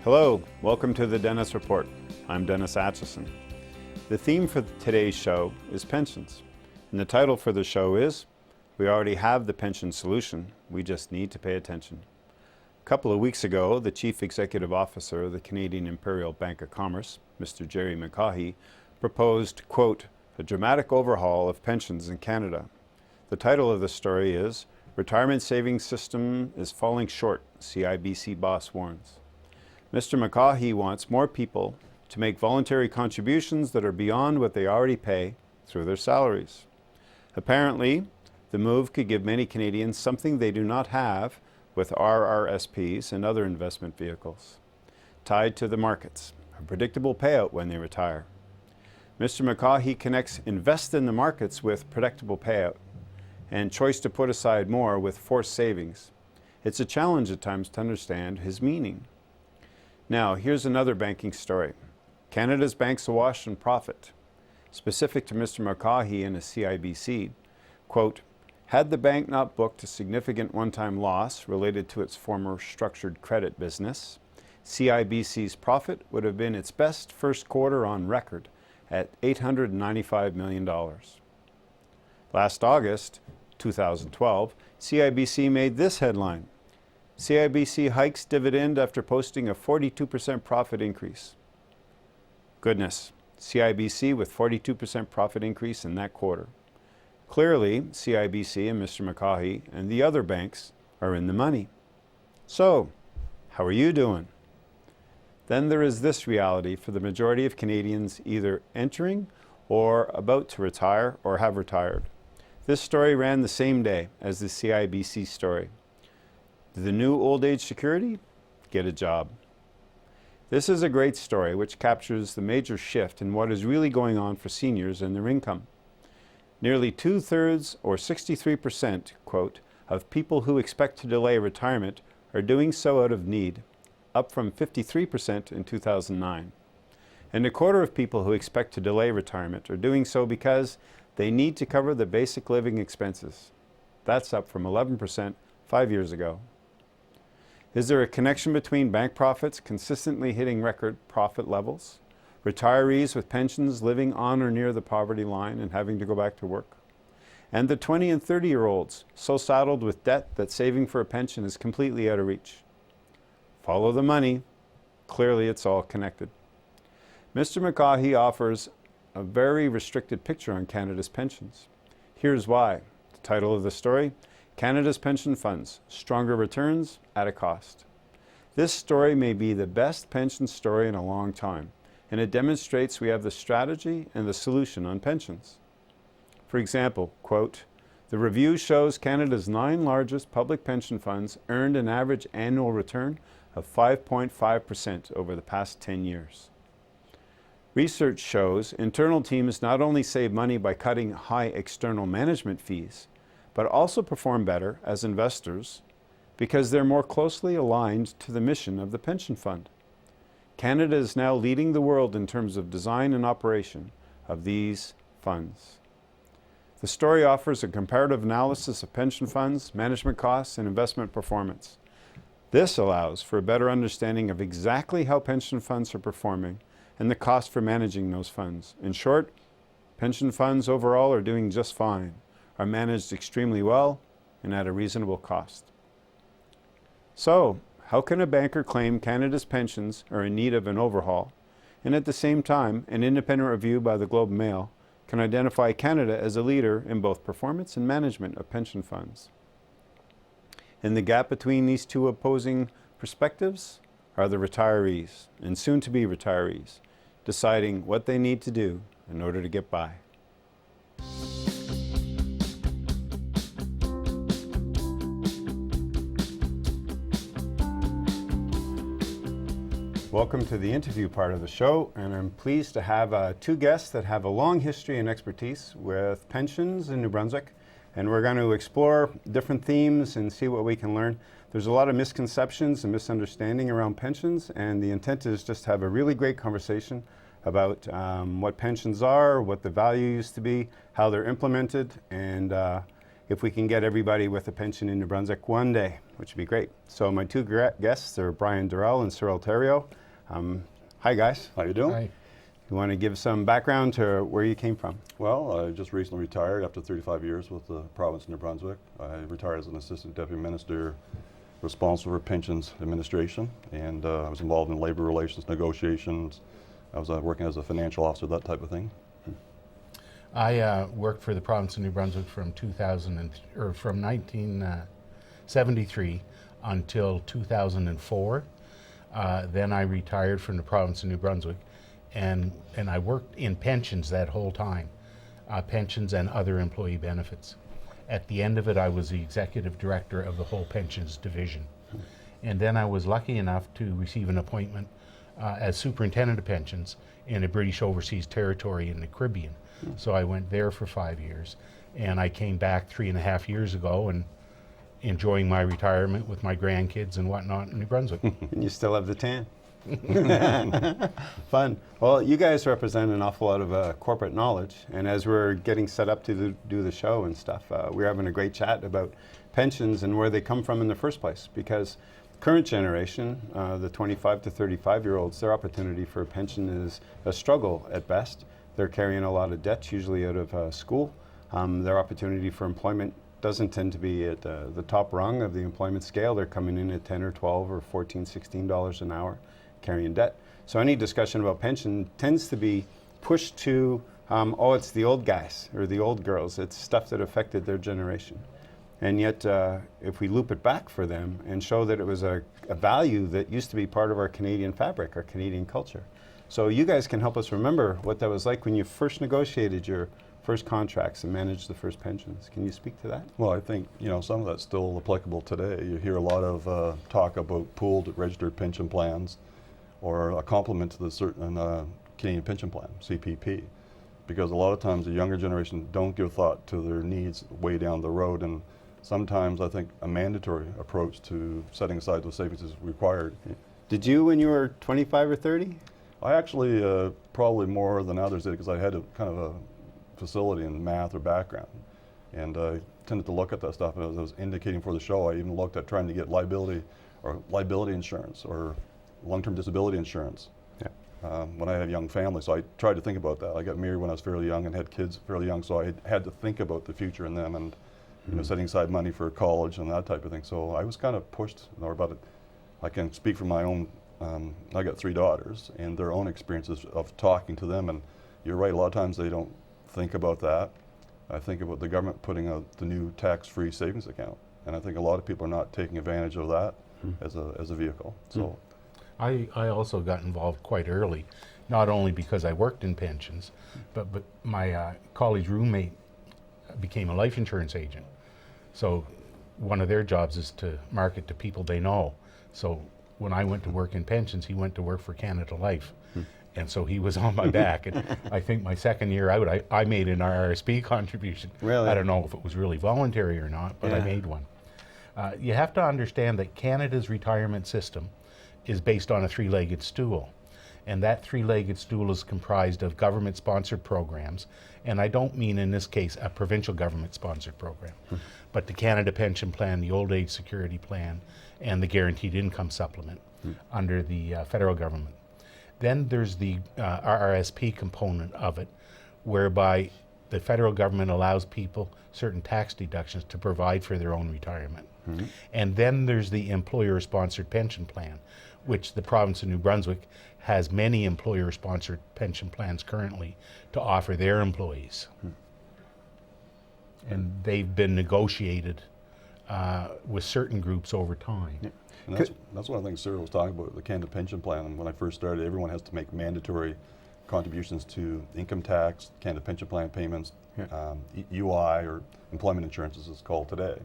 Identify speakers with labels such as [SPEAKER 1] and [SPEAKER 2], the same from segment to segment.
[SPEAKER 1] Hello, welcome to the Dennis Report. I'm Dennis Atchison. The theme for today's show is pensions, and the title for the show is We Already Have the Pension Solution, We Just Need to Pay Attention. A couple of weeks ago, the Chief Executive Officer of the Canadian Imperial Bank of Commerce, Mr. Gerry McCaughey, proposed, quote, a dramatic overhaul of pensions in Canada. The title of the story is Retirement Savings System is Falling Short, CIBC Boss Warns. Mr. McCaughey wants more people to make voluntary contributions that are beyond what they already pay through their salaries. Apparently, the move could give many Canadians something they do not have with RRSPs and other investment vehicles, tied to the markets, a predictable payout when they retire. Mr. McCaughey connects invest in the markets with predictable payout and choice to put aside more with forced savings. It's a challenge at times to understand his meaning. Now, here's another banking story. Canada's banks awash in profit. Specific to Mr. McCaughey and his CIBC, quote, had the bank not booked a significant one-time loss related to its former structured credit business, CIBC's profit would have been its best first quarter on record at $895 million. Last August, 2012, CIBC made this headline. CIBC hikes dividend after posting a 42% profit increase. Goodness, CIBC with 42% profit increase in that quarter. Clearly, CIBC and Mr. McCaughey and the other banks are in the money. So, how are you doing? Then there is this reality for the majority of Canadians either entering or about to retire or have retired. This story ran the same day as the CIBC story. The new old age security? Get a job. This is a great story which captures the major shift in what is really going on for seniors and their income. Nearly 2/3 or 63%, quote, of people who expect to delay retirement are doing so out of need, up from 53% in 2009. And a quarter of people who expect to delay retirement are doing so because they need to cover the basic living expenses. That's up from 11% 5 years ago. Is there a connection between bank profits consistently hitting record profit levels, retirees with pensions living on or near the poverty line and having to go back to work, and the 20 and 30-year-olds so saddled with debt that saving for a pension is completely out of reach? Follow the money. Clearly it's all connected. Mr. McCaughey offers a very restricted picture on Canada's pensions. Here's why. The title of the story, Canada's Pension Funds, Stronger Returns at a Cost. This story may be the best pension story in a long time, and it demonstrates we have the strategy and the solution on pensions. For example, quote, the review shows Canada's 9 largest public pension funds earned an average annual return of 5.5% over the past 10 years. Research shows internal teams not only save money by cutting high external management fees, but also perform better as investors because they're more closely aligned to the mission of the pension fund. Canada is now leading the world in terms of design and operation of these funds. The story offers a comparative analysis of pension funds, management costs, and investment performance. This allows for a better understanding of exactly how pension funds are performing and the cost for managing those funds. In short, pension funds overall are doing just fine, are managed extremely well, and at a reasonable cost. So, how can a banker claim Canada's pensions are in need of an overhaul, and at the same time, an independent review by the Globe and Mail can identify Canada as a leader in both performance and management of pension funds? In the gap between these two opposing perspectives are the retirees, and soon-to-be retirees, deciding what they need to do in order to get by. Welcome to the interview part of the show, and I'm pleased to have two guests that have a long history and expertise with pensions in New Brunswick, and we're going to explore different themes and see what we can learn. There's a lot of misconceptions and misunderstanding around pensions, and the intent is just to have a really great conversation about what pensions are, what the value used to be, how they're implemented, and if we can get everybody with a pension in New Brunswick one day. which would be great. So my two guests are Brian Durelle and Cyril Theriault. Hi guys.
[SPEAKER 2] How you doing?
[SPEAKER 3] Hi.
[SPEAKER 1] You want to give some background to where you came from?
[SPEAKER 2] Well, I just recently retired after 35 years with the province of New Brunswick. I retired as an assistant deputy minister responsible for pensions administration, and I was involved in labor relations negotiations. I was working as a financial officer, that type of thing.
[SPEAKER 3] I worked for the province of New Brunswick from 1973 until 2004. Then I retired from the province of New Brunswick, and I worked in pensions that whole time, pensions and other employee benefits. At the end of it, I was the executive director of the whole pensions division. And then I was lucky enough to receive an appointment as superintendent of pensions in a British overseas territory in the Caribbean. So I went there for 5 years, and I came back 3.5 years ago and enjoying my retirement with my grandkids and whatnot in New Brunswick.
[SPEAKER 1] And you still have the tan. Fun. Well, you guys represent an awful lot of corporate knowledge, and as we're getting set up to do the show and stuff, we're having a great chat about pensions and where they come from in the first place, because current generation, the 25 to 35-year-olds, their opportunity for a pension is a struggle at best. They're carrying a lot of debts, usually out of school. Their opportunity for employment doesn't tend to be at the top rung of the employment scale. They're coming in at 10 or 12 or 14, $16 an hour, carrying debt. So any discussion about pension tends to be pushed to, oh, it's the old guys or the old girls. It's stuff that affected their generation. And yet, if we loop it back for them and show that it was a value that used to be part of our Canadian fabric, our Canadian culture. So you guys can help us remember what that was like when you first negotiated your first contracts and managed the first pensions. Can you speak to that?
[SPEAKER 2] Well, I think some of that's still applicable today. You hear a lot of talk about pooled registered pension plans, or a complement to the certain Canadian pension plan, CPP, because a lot of times the younger generation don't give thought to their needs way down the road, and sometimes I think a mandatory approach to setting aside those savings is required.
[SPEAKER 1] Did you when you were 25 or 30?
[SPEAKER 2] I actually probably more than others did, because I had a kind of a facility in math or background, and I tended to look at that stuff. As I was indicating for the show, I even looked at trying to get liability insurance or long-term disability insurance when I had a young family. So I tried to think about that. I got married when I was fairly young and had kids fairly young, so I had to think about the future in them and setting aside money for college and that type of thing. So I was kind of pushed about it. I can speak from my own. I got 3 daughters and their own experiences of talking to them, and you're right, a lot of times they don't think about that. I think about the government putting out the new tax-free savings account, and I think a lot of people are not taking advantage of that as a vehicle. So,
[SPEAKER 3] I also got involved quite early, not only because I worked in pensions, but my college roommate became a life insurance agent. So one of their jobs is to market to people they know. So when I went to work in pensions, he went to work for Canada Life. And so he was on my back. And I think my second year out, I made an RRSP contribution.
[SPEAKER 1] Really?
[SPEAKER 3] I don't know if it was really voluntary or not, but I made one. You have to understand that Canada's retirement system is based on a 3-legged stool. And that 3-legged stool is comprised of government-sponsored programs. And I don't mean in this case a provincial government-sponsored program, but the Canada Pension Plan, the Old Age Security Plan, and the Guaranteed Income Supplement under the federal government. Then there's the RRSP component of it, whereby the federal government allows people certain tax deductions to provide for their own retirement. And then there's the employer-sponsored pension plan, which the province of New Brunswick has many employer-sponsored pension plans currently to offer their employees. And they've been negotiated with certain groups over time.
[SPEAKER 2] and that's one of the things Cyril was talking about, the Canada Pension Plan. And when I first started, everyone has to make mandatory contributions to income tax, Canada Pension Plan payments, UI, or employment insurance as it's called today.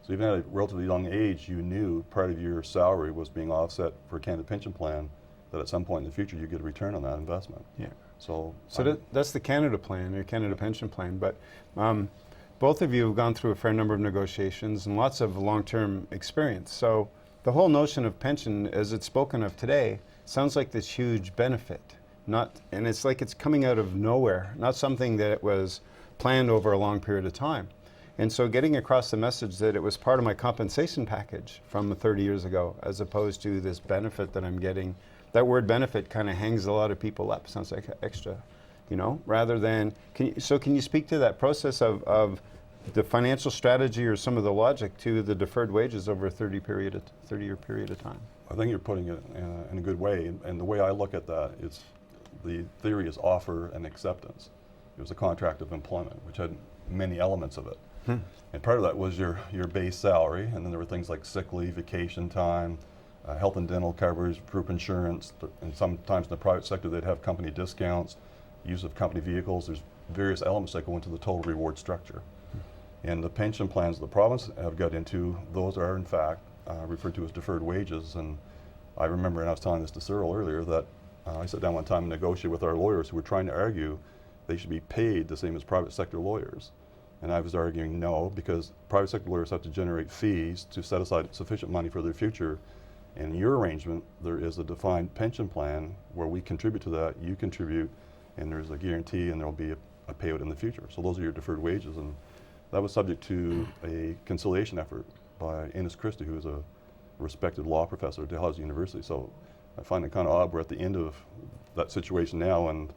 [SPEAKER 2] So even at a relatively young age, you knew part of your salary was being offset for a Canada Pension Plan, that at some point in the future you get a return on that investment. So
[SPEAKER 1] that's the Canada Plan, or Canada Pension Plan, but both of you have gone through a fair number of negotiations and lots of long-term experience. So the whole notion of pension, as it's spoken of today, sounds like this huge benefit. And it's like it's coming out of nowhere, not something that was planned over a long period of time. And so getting across the message that it was part of my compensation package from 30 years ago, as opposed to this benefit that I'm getting. That word benefit kind of hangs a lot of people up. Sounds like extra, you know, rather than, can you speak to that process of the financial strategy or some of the logic to the deferred wages over a 30-year period of time?
[SPEAKER 2] I think you're putting it in a good way, and the way I look at that is the theory is offer and acceptance. It was a contract of employment, which had many elements of it. And part of that was your base salary, and then there were things like sick leave, vacation time, health and dental coverage, group insurance, and sometimes in the private sector they'd have company discounts, use of company vehicles. There's various elements that go into the total reward structure. And the pension plans the province have got into, those are in fact referred to as deferred wages. And I remember, and I was telling this to Cyril earlier, that I sat down one time and negotiated with our lawyers who were trying to argue they should be paid the same as private sector lawyers. And I was arguing no, because private sector lawyers have to generate fees to set aside sufficient money for their future. In your arrangement, there is a defined pension plan where we contribute to that, you contribute, and there's a guarantee, and there'll be a payout in the future. So those are your deferred wages. And that was subject to a conciliation effort by Ines Christie, who is a respected law professor at Dalhousie University. So I find it kind of odd we're at the end of that situation now, and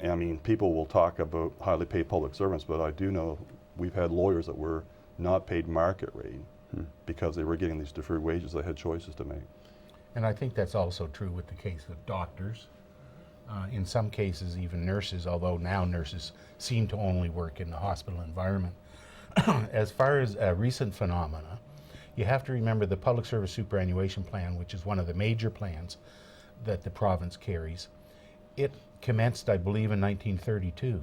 [SPEAKER 2] I mean, people will talk about highly paid public servants, but I do know we've had lawyers that were not paid market rate because they were getting these deferred wages. They had choices to make.
[SPEAKER 3] And I think that's also true with the case of doctors. In some cases, even nurses, although now nurses seem to only work in the hospital environment. As far as recent phenomena, you have to remember the Public Service Superannuation Plan, which is one of the major plans that the province carries. It commenced, I believe, in 1932.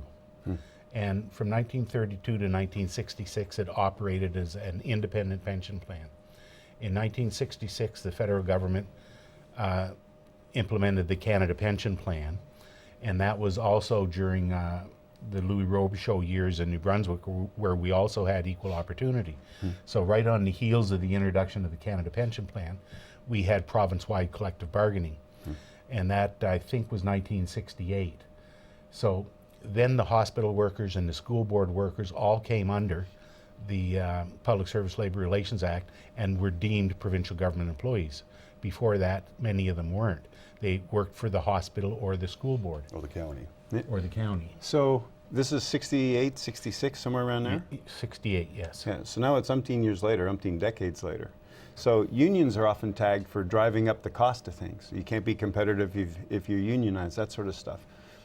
[SPEAKER 3] And from 1932 to 1966, it operated as an independent pension plan. In 1966, the federal government implemented the Canada Pension Plan, and that was also during the Louis Robichaud years in New Brunswick, where we also had equal opportunity. So right on the heels of the introduction of the Canada Pension Plan, we had province-wide collective bargaining. And that, I think, was 1968. So then the hospital workers and the school board workers all came under the Public Service Labor Relations Act and were deemed provincial government employees. Before that, many of them weren't. They worked for the hospital or the school board.
[SPEAKER 2] Or the county.
[SPEAKER 3] Or the county.
[SPEAKER 1] So this is 68, 66, somewhere around there?
[SPEAKER 3] 68, yes.
[SPEAKER 1] Yeah, so now it's umpteen years later, umpteen decades later. So unions are often tagged for driving up the cost of things. You can't be competitive if you're unionized, that sort of stuff.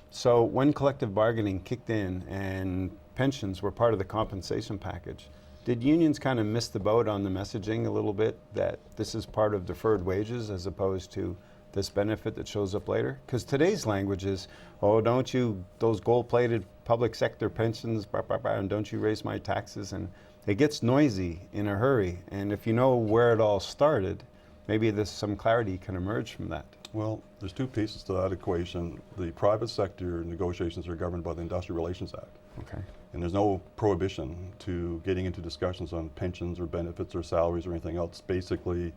[SPEAKER 1] So when collective bargaining kicked in and pensions were part of the compensation package, did unions kind of miss the boat on the messaging a little bit that this is part of deferred wages as opposed to this benefit that shows up later? Because today's language is, oh, don't you, those gold-plated public sector pensions, blah, blah, blah, and don't you raise my taxes? And it gets noisy in a hurry. And if you know where it all started, maybe there's some clarity can emerge from that.
[SPEAKER 2] Well, there's two pieces to that equation. The private sector negotiations are governed by the Industrial Relations Act.
[SPEAKER 1] Okay.
[SPEAKER 2] And there's no prohibition to getting into discussions on pensions or benefits or salaries or anything else. Basically,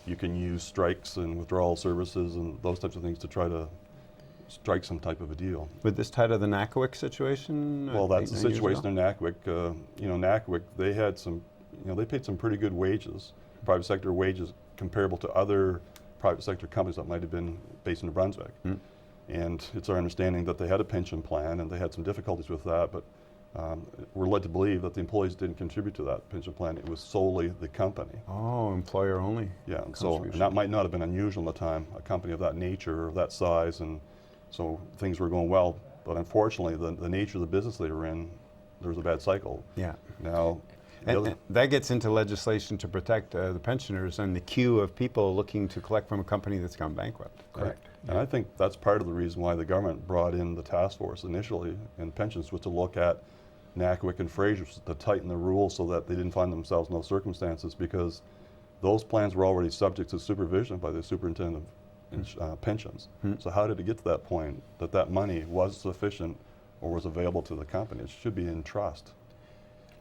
[SPEAKER 2] you can use strikes and withdrawal services and those types of things to try to strike some type of a deal.
[SPEAKER 1] With this tied to the NACWIC situation?
[SPEAKER 2] Well, that's the situation in NACWIC. NACWIC, they had some, they paid some pretty good wages, private sector wages comparable to other private sector companies that might have been based in New Brunswick. And it's our understanding that they had a pension plan and they had some difficulties with that, but we're led to believe that the employees didn't contribute to that pension plan. It was solely the company.
[SPEAKER 1] Oh, employer only.
[SPEAKER 2] Yeah, and that might not have been unusual at the time, a company of that nature or that size, and so things were going well. But unfortunately, the nature of the business they were in, there was a bad cycle.
[SPEAKER 1] Yeah.
[SPEAKER 2] Now,
[SPEAKER 1] and that gets into legislation to protect the pensioners and the queue of people looking to collect from a company that's gone bankrupt. Correct.
[SPEAKER 2] And I think that's part of the reason why the government brought in the task force initially in pensions, was to look at NACWIC and Fraser's to tighten the rules so that they didn't find themselves in those circumstances, because those plans were already subject to supervision by the superintendent of pensions. So how did it get to that point that that money was sufficient or was available to the company? It should be in trust.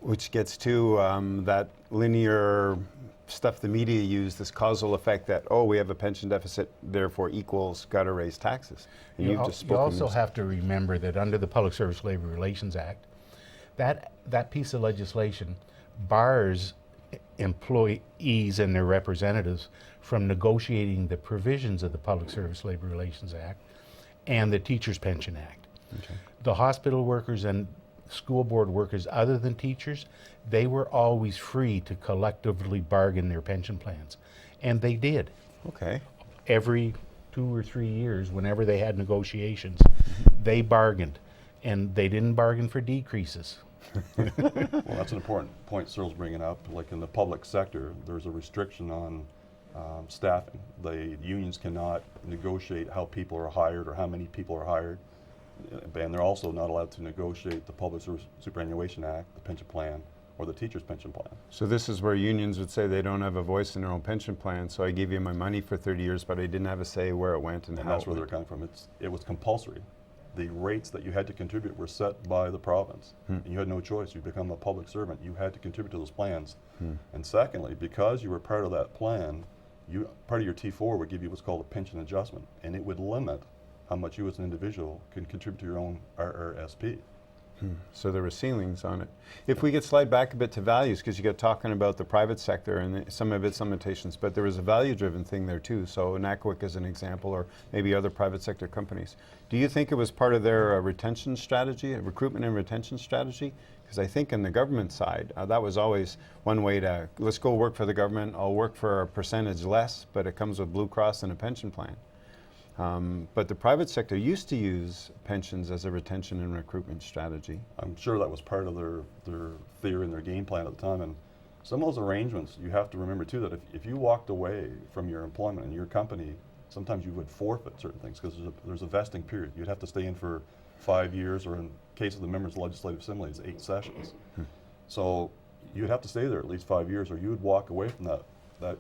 [SPEAKER 1] Which gets to that linear stuff the media use, this causal effect that, oh, we have a pension deficit, therefore equals got to raise taxes. And
[SPEAKER 3] you also have to remember that under the Public Service Labor Relations Act, That piece of legislation bars employees and their representatives from negotiating the provisions of the Public Service Labor Relations Act and the Teachers Pension Act.
[SPEAKER 1] Okay.
[SPEAKER 3] The hospital workers and school board workers, other than teachers, they were always free to collectively bargain their pension plans. And they did.
[SPEAKER 1] Okay.
[SPEAKER 3] Every 2 or 3 years, whenever they had negotiations, they bargained. And they didn't bargain for decreases.
[SPEAKER 2] Well, that's an important point Cyril's bringing up. Like in the public sector, there's a restriction on staffing. The unions cannot negotiate how people are hired or how many people are hired. And they're also not allowed to negotiate the Public Service Superannuation Act, the pension plan, or the teacher's pension plan.
[SPEAKER 1] So this is where unions would say they don't have a voice in their own pension plan, so I gave you my money for 30 years, but I didn't have a say where it went and
[SPEAKER 2] And
[SPEAKER 1] how
[SPEAKER 2] that's
[SPEAKER 1] it
[SPEAKER 2] where they're
[SPEAKER 1] went.
[SPEAKER 2] coming from. It was compulsory. The rates that you had to contribute were set by the province. And you had no choice. You become a public servant. You had to contribute to those plans. And secondly, because you were part of that plan, part of your T4 would give you what's called a pension adjustment, and it would limit how much you as an individual can contribute to your own RRSP.
[SPEAKER 1] So there were ceilings on it. If we could slide back a bit to values, because you got talking about the private sector and some of its limitations, but there was a value-driven thing there too. So NACWIC is an example, or maybe other private sector companies. Do you think it was part of their retention strategy, recruitment and retention strategy? Because I think on the government side, that was always one way to, let's go work for the government, I'll work for a percentage less, but it comes with Blue Cross and a pension plan. But the private sector used to use pensions as a retention and recruitment strategy.
[SPEAKER 2] I'm sure that was part of their theory and their game plan at the time. And some of those arrangements, you have to remember too, that if you walked away from your employment and your company, sometimes you would forfeit certain things because there's a vesting period. You'd have to stay in for 5 years, or in case of the members of the Legislative Assembly, it's 8 sessions. So you'd have to stay there at least 5 years, or you would walk away from that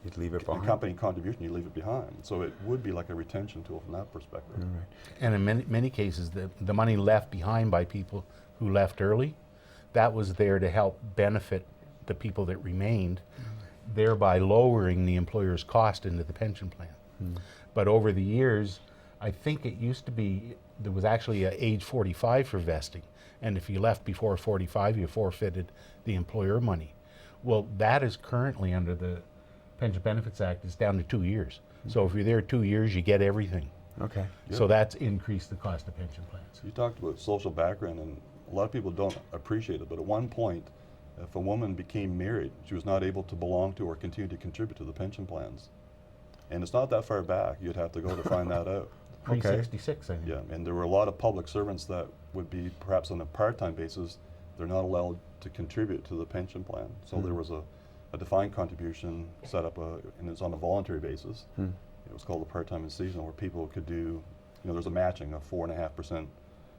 [SPEAKER 1] You'd leave it behind.
[SPEAKER 2] company contribution, you leave it behind. So it would be like a retention tool from that perspective.
[SPEAKER 1] Right.
[SPEAKER 3] And in many cases, the money left behind by people who left early, that was there to help benefit the people that remained, thereby lowering the employer's cost into the pension plan. But over the years, I think it used to be, there was actually an age 45 for vesting. And if you left before 45, you forfeited the employer money. Well, that is currently under the Pension Benefits Act, is down to 2 years. So if you're there 2 years, you get everything.
[SPEAKER 1] Okay.
[SPEAKER 3] So that's increased the cost of pension plans.
[SPEAKER 2] You talked about social background, and a lot of people don't appreciate it, but at one point, if a woman became married, she was not able to belong to or continue to contribute to the pension plans. And it's not that far back you'd have to go to find that out.
[SPEAKER 3] Pre-66, I think.
[SPEAKER 2] Yeah, and there were a lot of public servants that would be perhaps on a part-time basis, they're not allowed to contribute to the pension plan. So there was a defined contribution set up, and it's on a voluntary basis. It was called the part-time and seasonal, where people could do, there's a matching of 4.5%,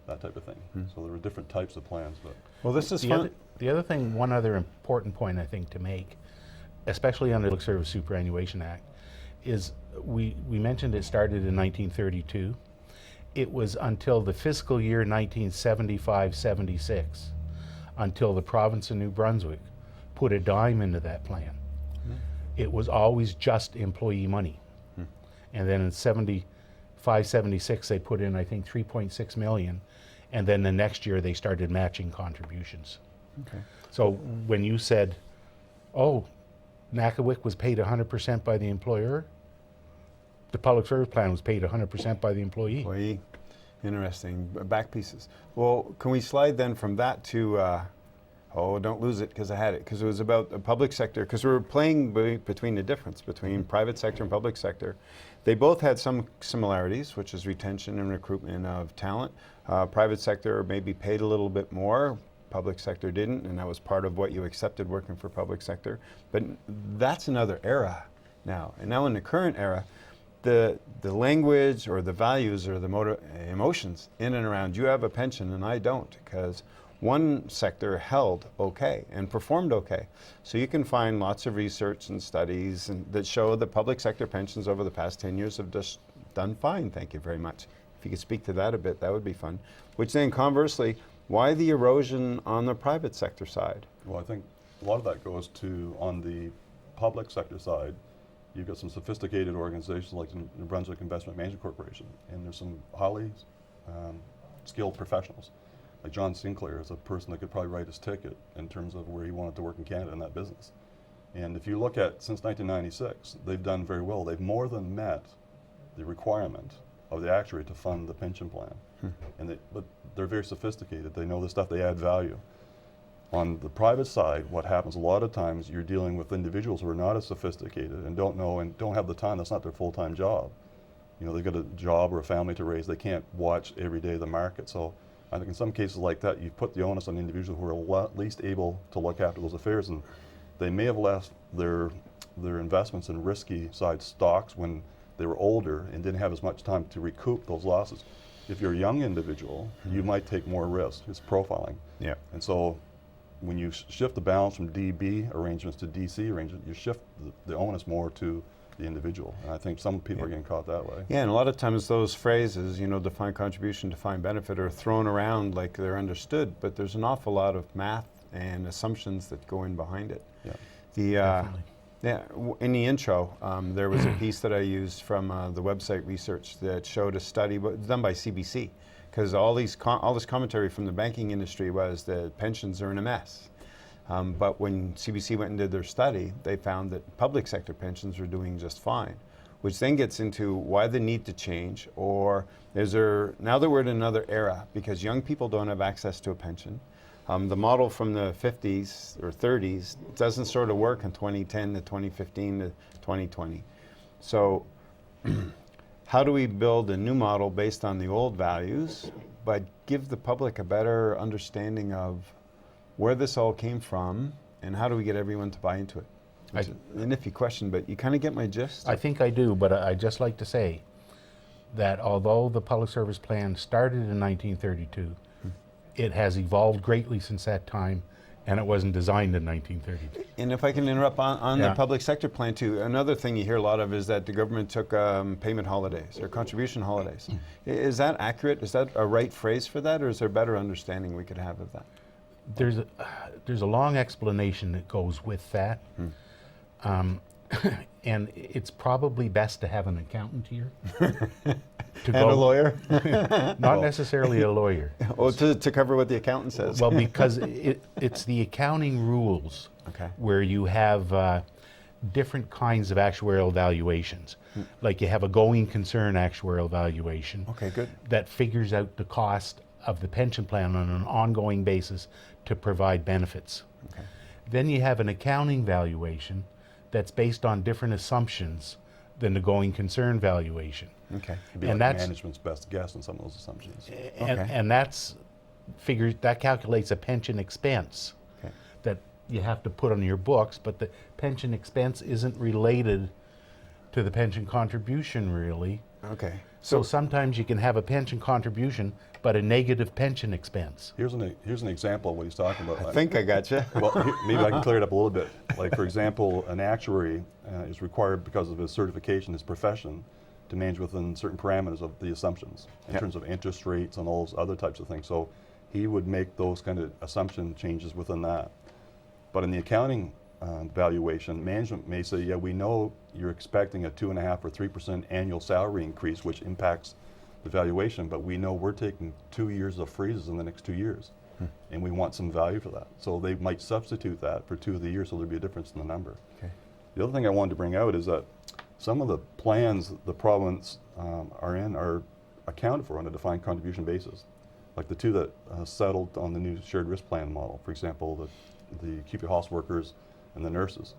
[SPEAKER 2] that type of thing. So there were different types of plans. But
[SPEAKER 1] Well, this is
[SPEAKER 3] The
[SPEAKER 1] fun.
[SPEAKER 3] other thing, one other important point I think to make, especially under the Public Service Superannuation Act, is we mentioned it started in 1932. It was until the fiscal year 1975-76, until the province of New Brunswick put a dime into that plan. It was always just employee money. And then in 75-76, they put in, I think, 3.6 million. And then the next year, they started matching contributions.
[SPEAKER 1] Okay.
[SPEAKER 3] So when you said, oh, Nakawik was paid 100% by the employer, the public service plan was paid 100% by the employee.
[SPEAKER 1] Employee. Interesting. Back pieces. Well, can we slide then from that to, don't lose it because I had it, because it was about the public sector, because we were playing between the difference between private sector and public sector. They both had some similarities, which is retention and recruitment of talent. Private sector maybe paid a little bit more, public sector didn't, and that was part of what you accepted working for public sector. But that's another era now. And now in the current era, the language or the values or the emotions in and around, you have a pension and I don't, because one sector held okay and performed okay. So you can find lots of research and studies that show that public sector pensions over the past 10 years have just done fine, thank you very much. If you could speak to that a bit, that would be fun. Which then conversely, why the erosion on the private sector side?
[SPEAKER 2] well, I think a lot of that goes to, on the public sector side, you've got some sophisticated organizations like the New Brunswick Investment Management Corporation, and there's some highly skilled professionals. Like John Sinclair is a person that could probably write his ticket in terms of where he wanted to work in Canada in that business. And if you look at, since 1996, they've done very well. They've more than met the requirement of the actuary to fund the pension plan. But they're very sophisticated. They know the stuff, they add value. On the private side, what happens a lot of times, you're dealing with individuals who are not as sophisticated and don't know and don't have the time. That's not their full-time job. You know, they've got a job or a family to raise. They can't watch every day the market. So I think in some cases like that, you put the onus on individuals who are at least able to look after those affairs. And they may have left their investments in risky side stocks when they were older and didn't have as much time to recoup those losses. If you're a young individual, you might take more risk. It's profiling.
[SPEAKER 1] Yeah.
[SPEAKER 2] And so when you shift the balance from DB arrangements to DC arrangements, you shift the onus more to the individual. And I think some people are getting caught that way.
[SPEAKER 1] Yeah, and a lot of times those phrases, you know, defined contribution, defined benefit, are thrown around like they're understood, but there's an awful lot of math and assumptions that go in behind it.
[SPEAKER 2] Yeah.
[SPEAKER 1] In the intro, there was a piece that I used from the website research that showed a study done by CBC, because all this commentary from the banking industry was that pensions are in a mess. But when CBC went and did their study, they found that public sector pensions are doing just fine, which then gets into why the need to change, or now that we're in another era, because young people don't have access to a pension. The model from the 50s or 30s doesn't sort of work in 2010 to 2015 to 2020. So how do we build a new model based on the old values, but give the public a better understanding of where this all came from, and how do we get everyone to buy into it? It's a nifty question, but you kind of get my gist.
[SPEAKER 3] I think I do, but I'd just like to say that although the public service plan started in 1932, it has evolved greatly since that time, and it wasn't designed in 1932.
[SPEAKER 1] And if I can interrupt on the public sector plan too, another thing you hear a lot of is that the government took payment holidays or contribution holidays. Is that accurate? Is that a right phrase for that, or is there a better understanding we could have of that?
[SPEAKER 3] There's a long explanation that goes with that. And it's probably best to have an accountant here.
[SPEAKER 1] And a lawyer?
[SPEAKER 3] Not necessarily a lawyer.
[SPEAKER 1] Well, to cover what the accountant says.
[SPEAKER 3] Well, because it's the accounting rules where you have different kinds of actuarial valuations. Like you have a going concern actuarial valuation.
[SPEAKER 1] Okay, good.
[SPEAKER 3] That figures out the cost of the pension plan on an ongoing basis to provide benefits.
[SPEAKER 1] Okay.
[SPEAKER 3] Then you have an accounting valuation that's based on different assumptions than the going concern valuation.
[SPEAKER 1] Okay.
[SPEAKER 2] It'd be
[SPEAKER 3] And
[SPEAKER 2] like
[SPEAKER 3] that's-
[SPEAKER 2] management's best guess on some of those assumptions.
[SPEAKER 3] And that's that calculates a pension expense that you have to put on your books, but the pension expense isn't related to the pension contribution really.
[SPEAKER 1] Okay.
[SPEAKER 3] So sometimes you can have a pension contribution, but a negative pension expense.
[SPEAKER 2] Here's an example of what he's talking about.
[SPEAKER 1] I think I got you.
[SPEAKER 2] Well, maybe I can clear it up a little bit. Like, for example, an actuary is required because of his certification, his profession, to manage within certain parameters of the assumptions in terms of interest rates and all those other types of things. So he would make those kind of assumption changes within that. But in the accounting valuation, management may say, yeah, we know you're expecting a 2.5% or 3% annual salary increase, which impacts the valuation, but we know we're taking 2 years of freezes in the next 2 years, and we want some value for that. So they might substitute that for 2 of the years, so there'd be a difference in the number.
[SPEAKER 1] Okay.
[SPEAKER 2] The other thing I wanted to bring out is that some of the plans the province are accounted for on a defined contribution basis. Like the two that settled on the new shared risk plan model, for example, the acute hospital workers and the nurses.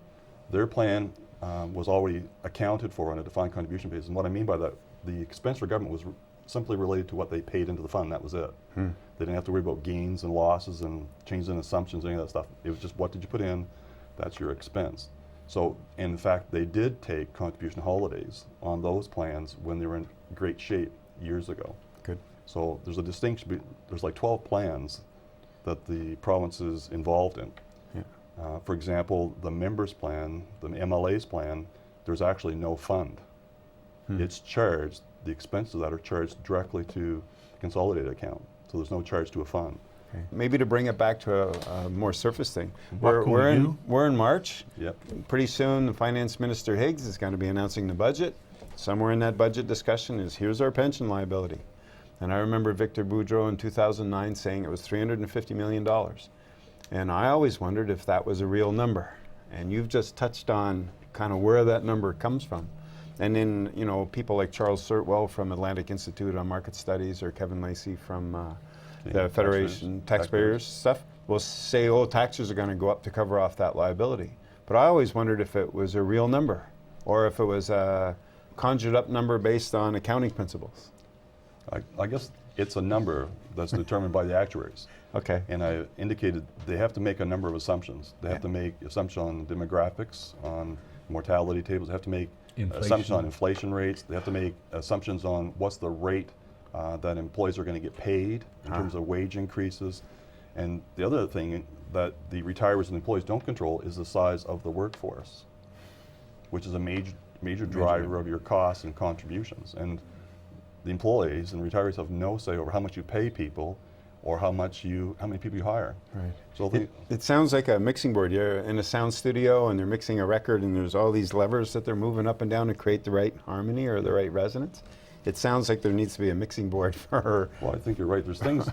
[SPEAKER 2] Their plan was already accounted for on a defined contribution basis. And what I mean by that, the expense for government was simply related to what they paid into the fund. That was it. They didn't have to worry about gains and losses and changes in assumptions, any of that stuff. It was just, what did you put in? That's your expense. So, in fact, they did take contribution holidays on those plans when they were in great shape years ago.
[SPEAKER 1] Good.
[SPEAKER 2] So there's a distinction. There's like 12 plans that the province is involved in. For example, the members plan, the MLA's plan, there's actually no fund. It's charged, the expenses of that are charged directly to the consolidated account. So there's no charge to a fund.
[SPEAKER 1] Okay. Maybe to bring it back to a more surface thing.
[SPEAKER 3] What can we do?
[SPEAKER 1] We're in March.
[SPEAKER 2] Yep.
[SPEAKER 1] Pretty soon the Finance Minister Higgs is going to be announcing the budget. Somewhere in that budget discussion is, here's our pension liability. And I remember Victor Boudreau in 2009 saying it was $350 million. And I always wondered if that was a real number. And you've just touched on kind of where that number comes from. And then, you know, people like Charles Theriault from Atlantic Institute on Market Studies, or Kevin Lacey from the Federation Taxpayers stuff, will say, oh, taxes are going to go up to cover off that liability. But I always wondered if it was a real number, or if it was a conjured up number based on accounting principles.
[SPEAKER 2] I guess it's a number that's determined by the actuaries.
[SPEAKER 1] Okay.
[SPEAKER 2] And I indicated they have to make a number of assumptions. They have to make assumptions on demographics, on mortality tables. They have to make assumptions on inflation rates. They have to make assumptions on what's the rate that employees are going to get paid in terms of wage increases. And the other thing that the retirees and employees don't control is the size of the workforce, which is a major driver of your costs and contributions. And the employees and retirees have no say over how much you pay people or how many people you hire.
[SPEAKER 1] Right.
[SPEAKER 2] So
[SPEAKER 1] it sounds like a mixing board. You're in a sound studio and they're mixing a record and there's all these levers that they're moving up and down to create the right harmony or the right resonance. It sounds like there needs to be a mixing board for her.
[SPEAKER 2] Well, I think you're right. There's things,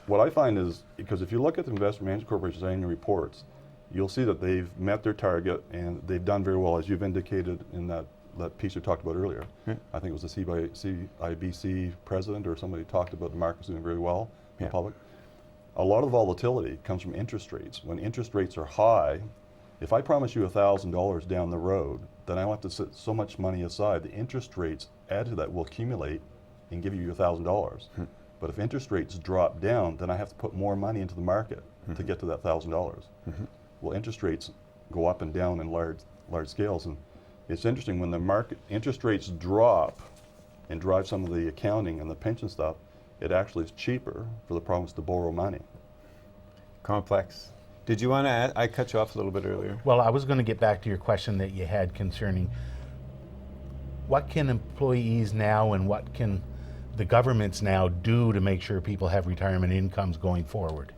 [SPEAKER 2] what I find is, because if you look at the Investment Management Corporation's annual reports, you'll see that they've met their target and they've done very well, as you've indicated in that piece you talked about earlier. Yeah. I think it was the CIBC president or somebody talked about the markets doing very well in the public. A lot of the volatility comes from interest rates. When interest rates are high, if I promise you $1,000 down the road, then I will have to set so much money aside. The interest rates added to that will accumulate and give you your $1,000. But if interest rates drop down, then I have to put more money into the market to get to that $1,000. Well, interest rates go up and down in large scales, and it's interesting when the market interest rates drop and drive some of the accounting and the pension stuff, it actually is cheaper for the province to borrow money.
[SPEAKER 1] Complex. Did you want to add? I cut you off a little bit earlier.
[SPEAKER 3] Well, I was going to get back to your question that you had concerning what can employees now and what can the governments now do to make sure people have retirement incomes going forward.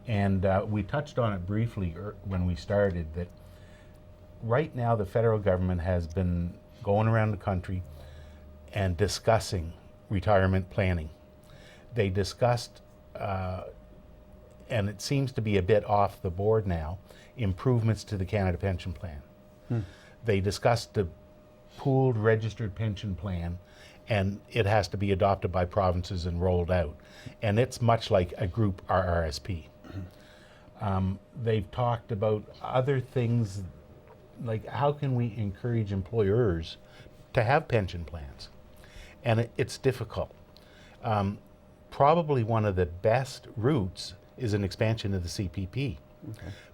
[SPEAKER 3] And we touched on it briefly when we started, that right now the federal government has been going around the country and discussing retirement planning. They discussed, and it seems to be a bit off the board now, improvements to the Canada Pension Plan. They discussed the pooled registered pension plan, and it has to be adopted by provinces and rolled out. And it's much like a group RRSP. They've talked about other things, like how can we encourage employers to have pension plans? And it's difficult. Probably one of the best routes is an expansion of the CPP.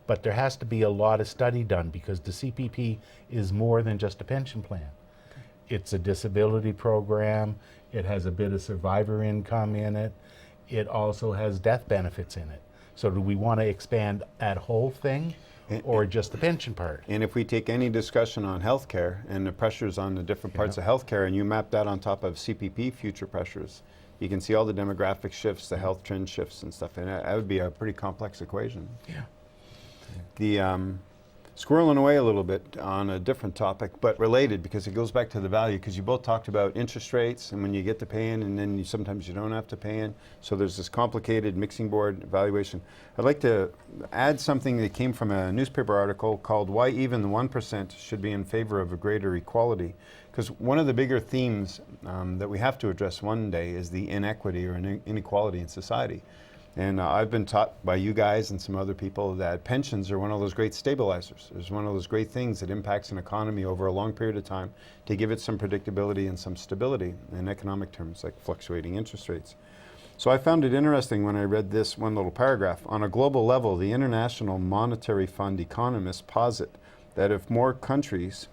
[SPEAKER 3] But there has to be a lot of study done, because the CPP is more than just a pension plan. It's a disability program. It has a bit of survivor income in it. It also has death benefits in it. So do we want to expand that whole thing, or just the pension part?
[SPEAKER 1] And if we take any discussion on healthcare and the pressures on the different parts of healthcare, and you map that on top of CPP future pressures, you can see all the demographic shifts, the health trend shifts and stuff, and that would be a pretty complex equation. The squirreling away a little bit on a different topic, but related, because it goes back to the value, because you both talked about interest rates and when you get to pay in, and then sometimes you don't have to pay in. So there's this complicated mixing board evaluation. I'd like to add something that came from a newspaper article called "Why Even the 1% Should Be in Favor of a Greater Equality." Because one of the bigger themes that we have to address one day is the inequity or inequality in society. And I've been taught by you guys and some other people that pensions are one of those great stabilizers. It's one of those great things that impacts an economy over a long period of time to give it some predictability and some stability in economic terms, like fluctuating interest rates. So I found it interesting when I read this one little paragraph. On a global level, the International Monetary Fund economists posit that if more countries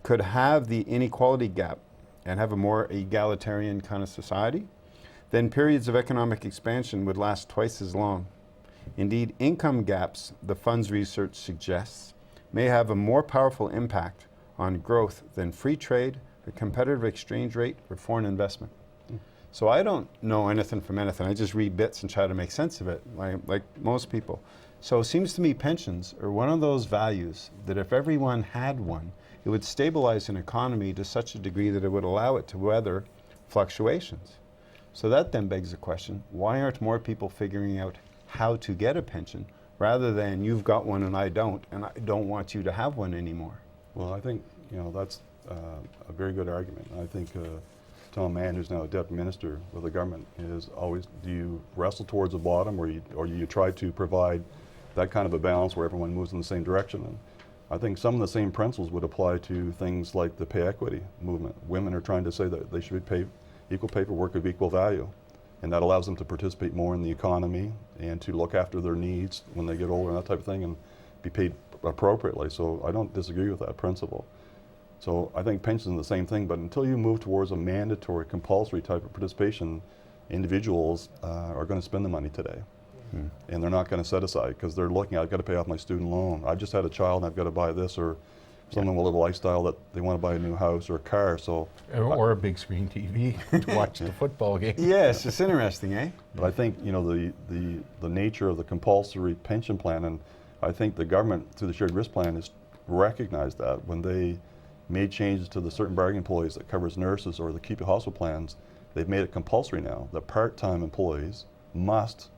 [SPEAKER 1] could have the inequality gap and have a more egalitarian kind of society, then periods of economic expansion would last twice as long. Indeed, income gaps, the fund's research suggests, may have a more powerful impact on growth than free trade, the competitive exchange rate, or foreign investment. So I don't know anything from anything. I just read bits and try to make sense of it, like most people. So it seems to me pensions are one of those values that if everyone had one, it would stabilize an economy to such a degree that it would allow it to weather fluctuations. So that then begs the question, why aren't more people figuring out how to get a pension rather than you've got one and I don't want you to have one anymore?
[SPEAKER 2] Well, I think, that's a very good argument. I think Tom Mann, who's now a deputy minister with the government, is always, do you wrestle towards the bottom, or you try to provide that kind of a balance where everyone moves in the same direction? And I think some of the same principles would apply to things like the pay equity movement. Women are trying to say that they should be paid equal pay for work of equal value, and that allows them to participate more in the economy and to look after their needs when they get older and that type of thing, and be paid appropriately. So I don't disagree with that principle. So I think pensions are the same thing, but until you move towards a mandatory, compulsory type of participation, individuals are going to spend the money today. And they're not going to set aside because they're looking, I've got to pay off my student loan. I've just had a child and I've got to buy this, or someone will live a lifestyle that they want to buy a new house or a car. So
[SPEAKER 3] or a big screen TV to watch the football game.
[SPEAKER 1] Yes, it's interesting, eh?
[SPEAKER 2] But I think, the nature of the compulsory pension plan, and I think the government through the shared risk plan has recognized that when they made changes to the certain bargaining employees that covers nurses or the keep your hospital plans, they've made it compulsory now that part-time employees must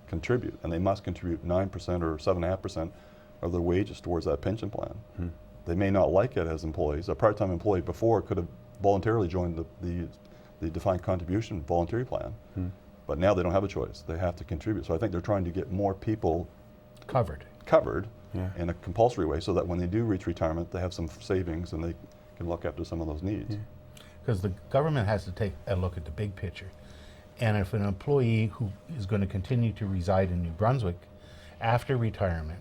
[SPEAKER 2] contribute, and they must contribute 9% or 7.5% of their wages towards that pension plan. They may not like it as employees. A part-time employee before could have voluntarily joined the defined contribution voluntary plan, but now they don't have a choice. They have to contribute. So I think they're trying to get more people covered in a compulsory way, so that when they do reach retirement, they have some savings and they can look after some of those needs.
[SPEAKER 3] Because the government has to take a look at the big picture. And if an employee who is going to continue to reside in New Brunswick after retirement,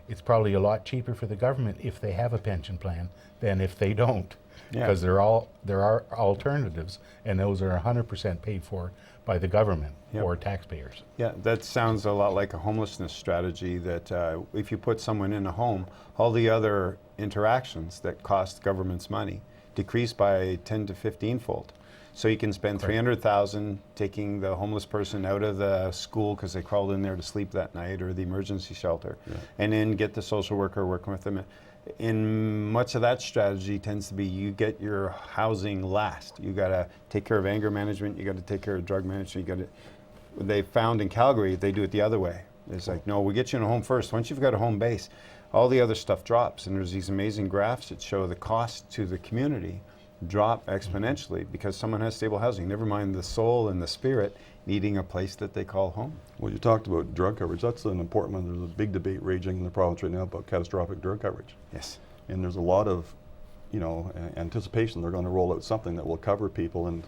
[SPEAKER 3] it's probably a lot cheaper for the government if they have a pension plan than if they don't. Because there are alternatives, and those are 100% paid for by the government or taxpayers.
[SPEAKER 1] Yeah, that sounds a lot like a homelessness strategy, that if you put someone in a home, all the other interactions that cost governments money decrease by 10 to 15-fold. So you can spend $300,000 taking the homeless person out of the school because they crawled in there to sleep that night, or the emergency shelter, and then get the social worker working with them. In much of that strategy tends to be you get your housing last. You got to take care of anger management. You got to take care of drug management. You got to. They found in Calgary they do it the other way. It's like, no, we get you in a home first. Once you've got a home base, all the other stuff drops. And there's these amazing graphs that show the cost to the community drop exponentially because someone has stable housing. Never mind the soul and the spirit needing a place that they call home.
[SPEAKER 2] Well, you talked about drug coverage. That's an important one. There's a big debate raging in the province right now about catastrophic drug coverage.
[SPEAKER 1] Yes.
[SPEAKER 2] And there's a lot of, anticipation they're going to roll out something that will cover people. And,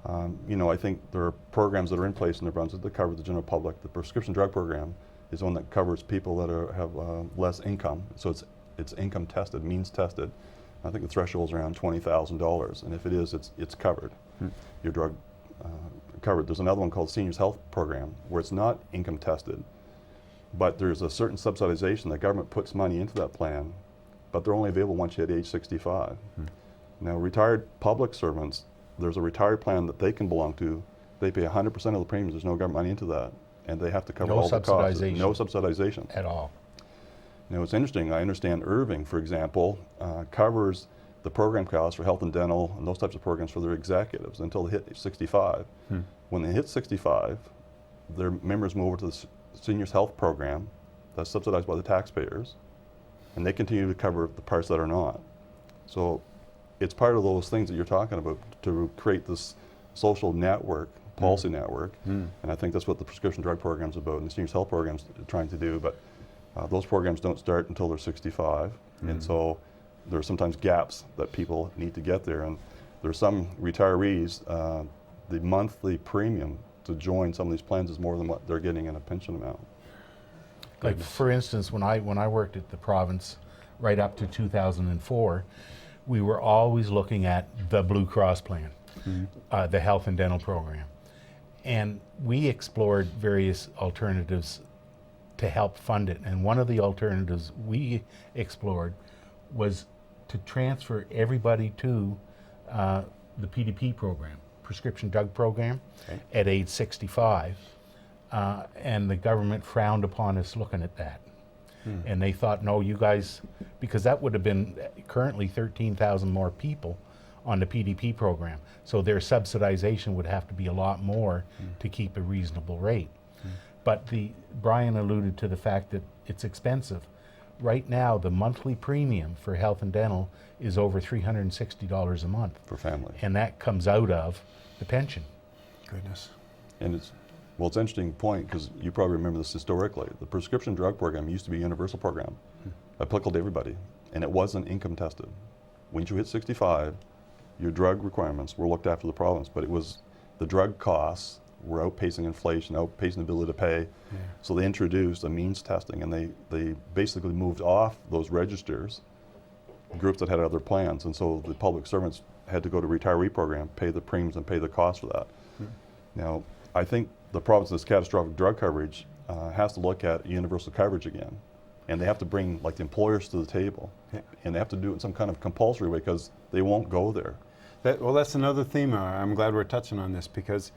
[SPEAKER 2] I think there are programs that are in place in New Brunswick that cover the general public. The prescription drug program is one that covers people that have less income. So it's income tested, means tested. I think the threshold is around $20,000, and if it is, it's covered. Your drug covered. There's another one called Seniors Health Program where it's not income tested, but there's a certain subsidization. The government puts money into that plan, but they're only available once you hit age 65. Now, retired public servants, there's a retired plan that they can belong to. They pay 100% of the premiums. There's no government money into that, and they have to cover all the costs. No subsidization
[SPEAKER 3] at all.
[SPEAKER 2] Now, it's interesting. I understand Irving, for example, covers the program costs for health and dental and those types of programs for their executives until they hit 65. When they hit 65, their members move over to the Seniors Health Program that's subsidized by the taxpayers, and they continue to cover the parts that are not. So it's part of those things that you're talking about to create this social network, policy network, and I think that's what the prescription drug program's about and the Seniors Health Program's trying to do. But those programs don't start until they're 65, and so there are sometimes gaps that people need to get there. And there's some retirees, the monthly premium to join some of these plans is more than what they're getting in a pension amount.
[SPEAKER 3] Like, for instance, when I worked at the province right up to 2004, we were always looking at the Blue Cross plan, the health and dental program. And we explored various alternatives to help fund it. And one of the alternatives we explored was to transfer everybody to the PDP program, prescription drug program, at age 65. And the government frowned upon us looking at that. And they thought, no, you guys, because that would have been currently 13,000 more people on the PDP program. So their subsidization would have to be a lot more to keep a reasonable rate. But Brian alluded to the fact that it's expensive. Right now, the monthly premium for health and dental is over $360 a month.
[SPEAKER 2] For family.
[SPEAKER 3] And that comes out of the pension.
[SPEAKER 1] Goodness.
[SPEAKER 2] And it's an interesting point, because you probably remember this historically. The prescription drug program used to be a universal program, applicable to everybody, and it wasn't income tested. Once you hit 65, your drug requirements were looked after the province, but it was the drug costs were outpacing inflation, outpacing the ability to pay.
[SPEAKER 1] Yeah.
[SPEAKER 2] So they introduced a means testing, and they basically moved off those registers, groups that had other plans, and so the public servants had to go to retiree program, pay the premiums and pay the cost for that. Now, I think the province of this catastrophic drug coverage has to look at universal coverage again. And they have to bring like the employers to the table.
[SPEAKER 1] Yeah.
[SPEAKER 2] And they have to do it in some kind of compulsory way, because they won't go there.
[SPEAKER 1] Well, that's another theme. I'm glad we're touching on this, because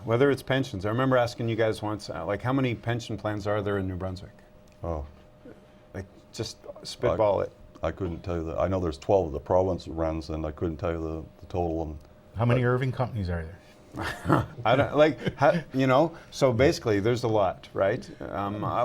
[SPEAKER 1] whether it's pensions, I remember asking you guys once, like, how many pension plans are there in New Brunswick?
[SPEAKER 2] Oh,
[SPEAKER 1] Like, just spitball it.
[SPEAKER 2] I couldn't tell you that. I know there's 12 the province runs, and I couldn't tell you the total. And
[SPEAKER 3] How many Irving companies are there?
[SPEAKER 1] I don't like, so basically there's a lot, right?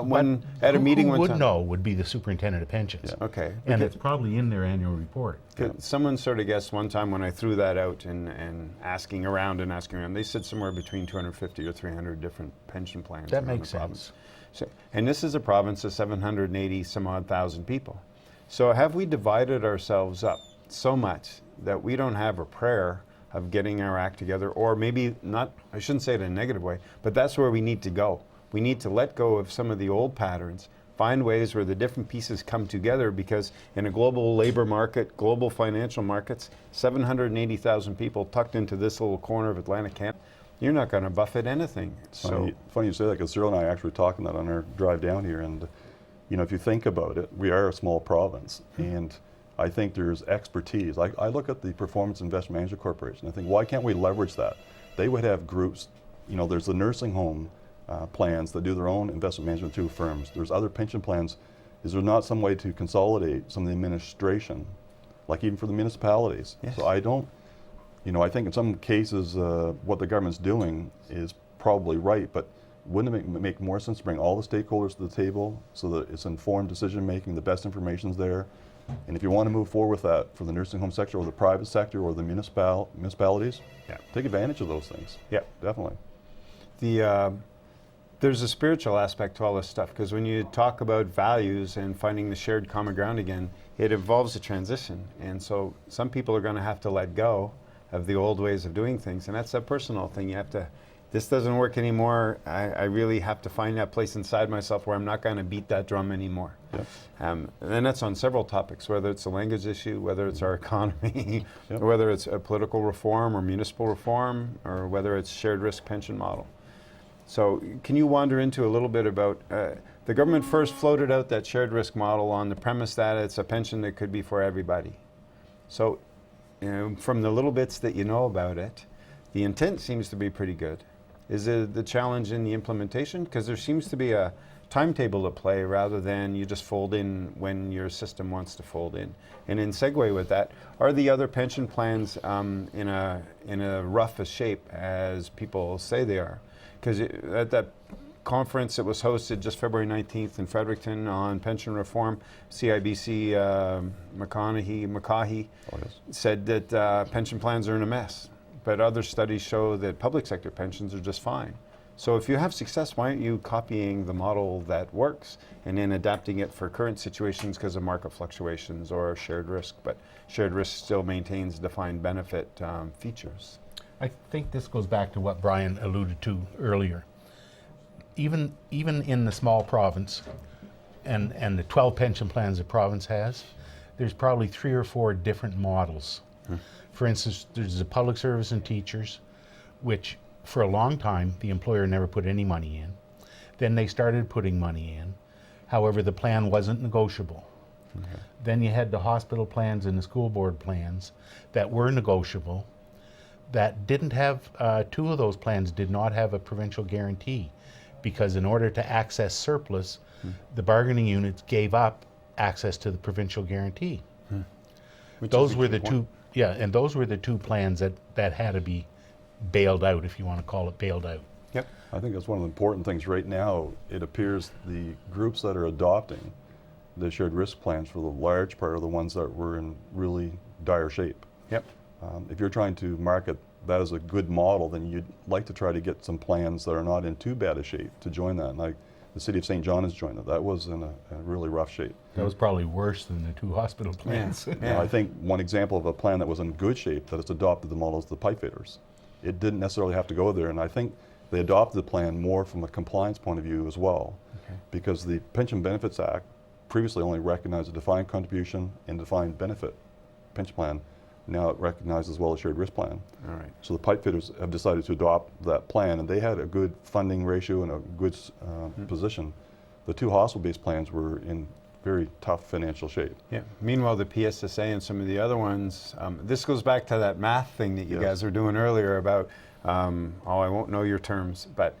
[SPEAKER 1] When at a meeting
[SPEAKER 3] Who
[SPEAKER 1] one
[SPEAKER 3] would
[SPEAKER 1] time,
[SPEAKER 3] know would be the superintendent of pensions.
[SPEAKER 2] Yeah.
[SPEAKER 1] okay,
[SPEAKER 3] And it's probably in their annual report.
[SPEAKER 1] someone sort of guessed one time when I threw that out and asking around, they said somewhere between 250 or 300 different pension plans.
[SPEAKER 3] That
[SPEAKER 1] around
[SPEAKER 3] makes
[SPEAKER 1] the province.
[SPEAKER 3] sense.
[SPEAKER 1] So, and this is a province of 780 some odd thousand people. So have we divided ourselves up so much that we don't have a prayer of getting our act together? Or maybe not, I shouldn't say it in a negative way, but that's where we need to go. We need to let go of some of the old patterns, find ways where the different pieces come together, because in a global labor market, global financial markets, 780,000 people tucked into this little corner of Atlantic Canada, you're not going to buffet anything.
[SPEAKER 2] funny you say that, because Cyril and I actually talking that on our drive down here. And if you think about it, we are a small province, and I think there's expertise. I look at the Performance Investment Management Corporation. I think, why can't we leverage that? They would have groups. There's the nursing home plans that do their own investment management through firms. There's other pension plans. Is there not some way to consolidate some of the administration, like even for the municipalities?
[SPEAKER 1] Yes.
[SPEAKER 2] So I don't. I think in some cases what the government's doing is probably right, but wouldn't it make more sense to bring all the stakeholders to the table so that it's informed decision making, the best information's there? And if you want to move forward with that for the nursing home sector or the private sector or the municipalities, take advantage of those things.
[SPEAKER 1] Yeah,
[SPEAKER 2] definitely.
[SPEAKER 1] There's a spiritual aspect to all this stuff, because when you talk about values and finding the shared common ground again, it involves a transition. And so some people are going to have to let go of the old ways of doing things, and that's a personal thing. You have to, this doesn't work anymore. I really have to find that place inside myself where I'm not going to beat that drum anymore.
[SPEAKER 2] Yep.
[SPEAKER 1] And that's on several topics, whether it's a language issue, whether it's our economy,
[SPEAKER 2] Yep.
[SPEAKER 1] or whether it's a political reform or municipal reform, or whether it's shared risk pension model. So can you wander into a little bit about, the government first floated out that shared risk model on the premise that it's a pension that could be for everybody. So from the little bits that you know about it, the intent seems to be pretty good. Is it the challenge in the implementation? Because there seems to be a timetable at play rather than you just fold in when your system wants to fold in. And in segue with that, are the other pension plans in a rough a shape as people say they are? Because at that conference that was hosted just February 19th in Fredericton on pension reform, CIBC McCaughey said that pension plans are in a mess. But other studies show that public sector pensions are just fine. So if you have success, why aren't you copying the model that works and then adapting it for current situations because of market fluctuations or shared risk? But shared risk still maintains defined benefit features.
[SPEAKER 3] I think this goes back to what Brian alluded to earlier. Even in the small province and the 12 pension plans the province has, there's probably 3 or 4 different models. For instance, there's the public service and teachers, which for a long time the employer never put any money in. Then they started putting money in. However, the plan wasn't negotiable. Okay. Then you had the hospital plans and the school board plans that were negotiable, that didn't have, 2 of those plans did not have a provincial guarantee, because in order to access surplus, the bargaining units gave up access to the provincial guarantee. Those were the Yeah, and those were the two plans that had to be bailed out, if you want to call it bailed out.
[SPEAKER 1] Yep.
[SPEAKER 2] I think that's one of the important things right now. It appears the groups that are adopting the shared risk plans for the large part are the ones that were in really dire shape.
[SPEAKER 1] Yep.
[SPEAKER 2] If you're trying to market that as a good model, then you'd like to try to get some plans that are not in too bad a shape to join that. Like the city of St. John has joined it. That was in a really rough shape.
[SPEAKER 3] That was probably worse than the two hospital plans.
[SPEAKER 1] Yeah.
[SPEAKER 2] Now, I think one example of a plan that was in good shape that has adopted the model is the pipe fitters. It didn't necessarily have to go there, and I think they adopted the plan more from a compliance point of view as well, because the Pension Benefits Act previously only recognized a defined contribution and defined benefit pension plan. Now it recognizes as well a shared risk plan.
[SPEAKER 1] All right.
[SPEAKER 2] So the pipe fitters have decided to adopt that plan, and they had a good funding ratio and a good position. The two hospital-based plans were in very tough financial shape.
[SPEAKER 1] Yeah. Meanwhile, the PSSA and some of the other ones, this goes back to that math thing that you guys were doing earlier about, I won't know your terms, but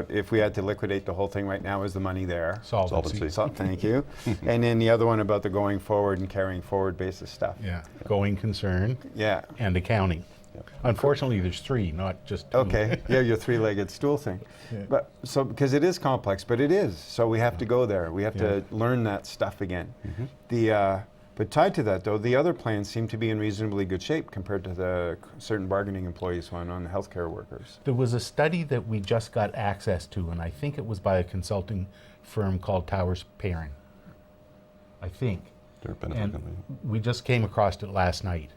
[SPEAKER 1] if we had to liquidate the whole thing right now, is the money there?
[SPEAKER 3] Solvency.
[SPEAKER 1] Thank you. And then the other one about the going forward and carrying forward basis stuff.
[SPEAKER 3] Yeah, going concern
[SPEAKER 1] Yeah.
[SPEAKER 3] and accounting.
[SPEAKER 2] Yeah.
[SPEAKER 3] Unfortunately, there's three, not just two.
[SPEAKER 1] Okay. Yeah, your three-legged stool thing.
[SPEAKER 3] Yeah.
[SPEAKER 1] But so because it is complex, but it is. So we have to go there. We have to learn that stuff again. But tied to that, though, the other plans seem to be in reasonably good shape compared to the certain bargaining employees one on the healthcare workers.
[SPEAKER 3] There was a study that we just got access to, and I think it was by a consulting firm called Towers Perrin. I think.
[SPEAKER 2] They're a benefit
[SPEAKER 3] And
[SPEAKER 2] company.
[SPEAKER 3] we just came across it last night.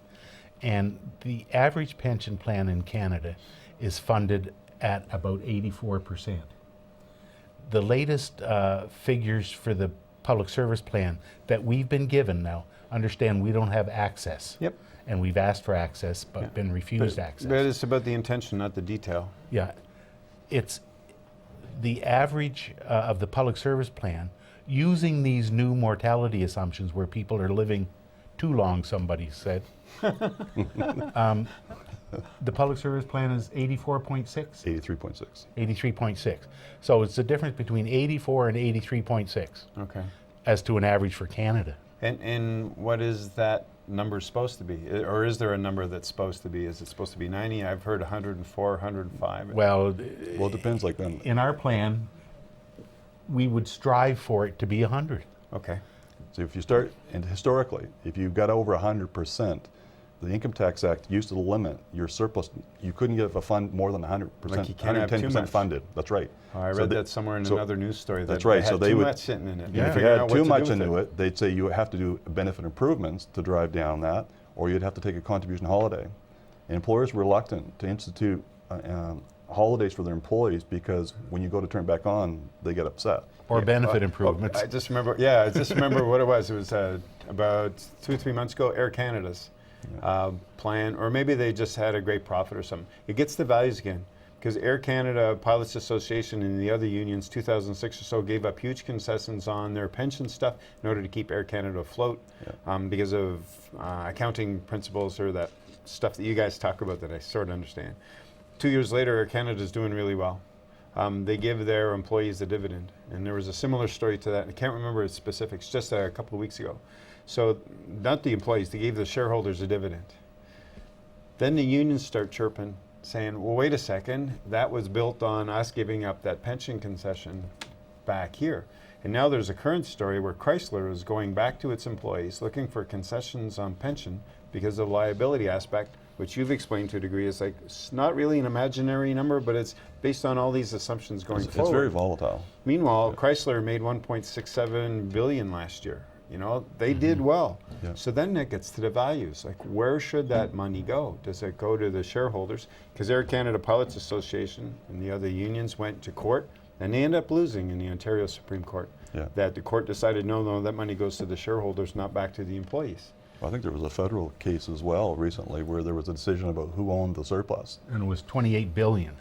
[SPEAKER 3] And the average pension plan in Canada is funded at about 84%. The latest figures for the public service plan that we've been given now, understand we don't have access.
[SPEAKER 1] Yep.
[SPEAKER 3] And we've asked for access, but been refused access.
[SPEAKER 1] But it's about the intention, not the detail.
[SPEAKER 3] Yeah. It's the average of the public service plan using these new mortality assumptions where people are living too long, somebody said. The public service plan is 84.6?
[SPEAKER 2] 83.6.
[SPEAKER 3] 83.6. So it's the difference between 84 and 83.6
[SPEAKER 1] Okay.
[SPEAKER 3] as to an average for Canada.
[SPEAKER 1] And what is that number supposed to be? Or is there a number that's supposed to be? Is it supposed to be 90? I've heard 104, 105.
[SPEAKER 3] Well,
[SPEAKER 2] Well, it depends. Like then,
[SPEAKER 3] in our plan, we would strive for it to be 100.
[SPEAKER 1] Okay.
[SPEAKER 2] so if you start, and historically, if you got over 100%, the Income Tax Act used to limit your surplus. You couldn't give a fund more than 100%,
[SPEAKER 1] Like you can't have too
[SPEAKER 2] 110%
[SPEAKER 1] much.
[SPEAKER 2] funded. That's right.
[SPEAKER 1] Oh, I
[SPEAKER 2] So
[SPEAKER 1] read
[SPEAKER 2] they-
[SPEAKER 1] that somewhere in
[SPEAKER 2] so-
[SPEAKER 1] another news story. That
[SPEAKER 2] That's right.
[SPEAKER 1] They
[SPEAKER 2] So
[SPEAKER 1] had
[SPEAKER 2] they
[SPEAKER 1] too
[SPEAKER 2] would,
[SPEAKER 1] much sitting in it.
[SPEAKER 3] Yeah.
[SPEAKER 2] if you
[SPEAKER 1] Figuring
[SPEAKER 2] had
[SPEAKER 1] out what
[SPEAKER 2] too
[SPEAKER 1] to
[SPEAKER 2] much
[SPEAKER 1] do with
[SPEAKER 2] into it, they'd say you have to do benefit improvements to drive down that, or you'd have to take a contribution holiday. And employers were reluctant to institute holidays for their employees because when you go to turn it back on, they get upset.
[SPEAKER 3] Or benefit
[SPEAKER 1] Well,
[SPEAKER 3] improvements.
[SPEAKER 1] I just remember, what it was. It was about 2 or 3 months ago, Air Canada's plan, or maybe they just had a great profit or something. It gets the values again. Because Air Canada, Pilots Association, and the other unions, 2006 or so, gave up huge concessions on their pension stuff in order to keep Air Canada afloat because of accounting principles or that stuff that you guys talk about that I sort of understand. 2 years later, Air Canada is doing really well. They give their employees a dividend. And there was a similar story to that. I can't remember its specifics, just a couple of weeks ago. So not the employees, they gave the shareholders a dividend. Then the unions start chirping, saying, well, wait a second, that was built on us giving up that pension concession back here. And now there's a current story where Chrysler is going back to its employees looking for concessions on pension because of the liability aspect, which you've explained to a degree is like, it's not really an imaginary number, but it's based on all these assumptions going
[SPEAKER 2] It's
[SPEAKER 1] forward.
[SPEAKER 2] very volatile.
[SPEAKER 1] Meanwhile, Chrysler made 1.67 billion last year. You know, they did well.
[SPEAKER 2] Yeah.
[SPEAKER 1] So then it gets to the values. Like, where should that money go? Does it go to the shareholders? Because Air Canada Pilots Association and the other unions went to court, and they ended up losing in the Ontario Supreme Court.
[SPEAKER 2] Yeah.
[SPEAKER 1] That the court decided, no, that money goes to the shareholders, not back to the employees.
[SPEAKER 2] I think there was a federal case as well recently where there was a decision about who owned the surplus.
[SPEAKER 3] And it was 28 billion.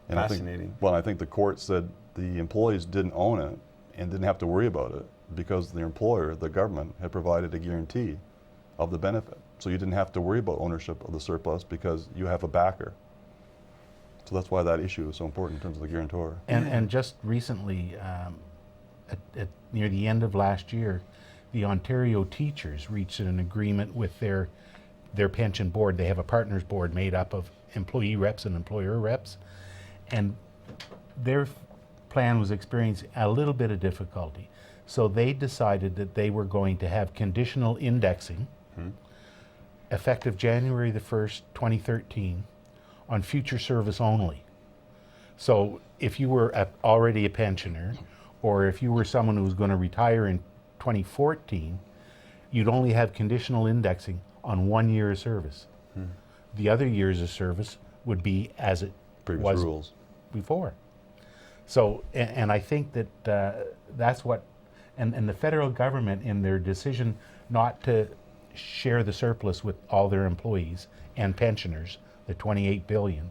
[SPEAKER 2] And
[SPEAKER 1] Fascinating.
[SPEAKER 2] I think the court said the employees didn't own it and didn't have to worry about it because the employer, the government, had provided a guarantee of the benefit. So you didn't have to worry about ownership of the surplus because you have a backer. So that's why that issue is so important in terms of the guarantor.
[SPEAKER 3] And just recently, at near the end of last year, the Ontario teachers reached an agreement with their pension board. They have a partners board made up of employee reps and employer reps, and their plan was experiencing a little bit of difficulty. So they decided that they were going to have conditional indexing effective January the 1st, 2013 on future service only. So if you were already a pensioner, or if you were someone who was going to retire in 2014, you'd only have conditional indexing on 1 year of service. The other years of service would be as it
[SPEAKER 2] Previous
[SPEAKER 3] was
[SPEAKER 2] rules.
[SPEAKER 3] before. So, and I think that that's what, and the federal government, in their decision not to share the surplus with all their employees and pensioners, the 28 billion,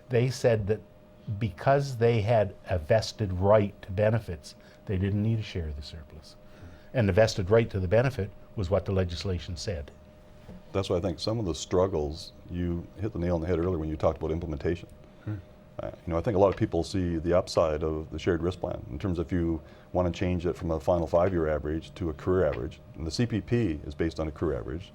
[SPEAKER 3] they said that because they had a vested right to benefits, they didn't need to share the surplus. And the vested right to the benefit was what the legislation said.
[SPEAKER 2] That's why I think some of the struggles, you hit the nail on the head earlier when you talked about implementation. I think a lot of people see the upside of the shared risk plan in terms of if you want to change it from a final 5-year average to a career average. And the CPP is based on a career average.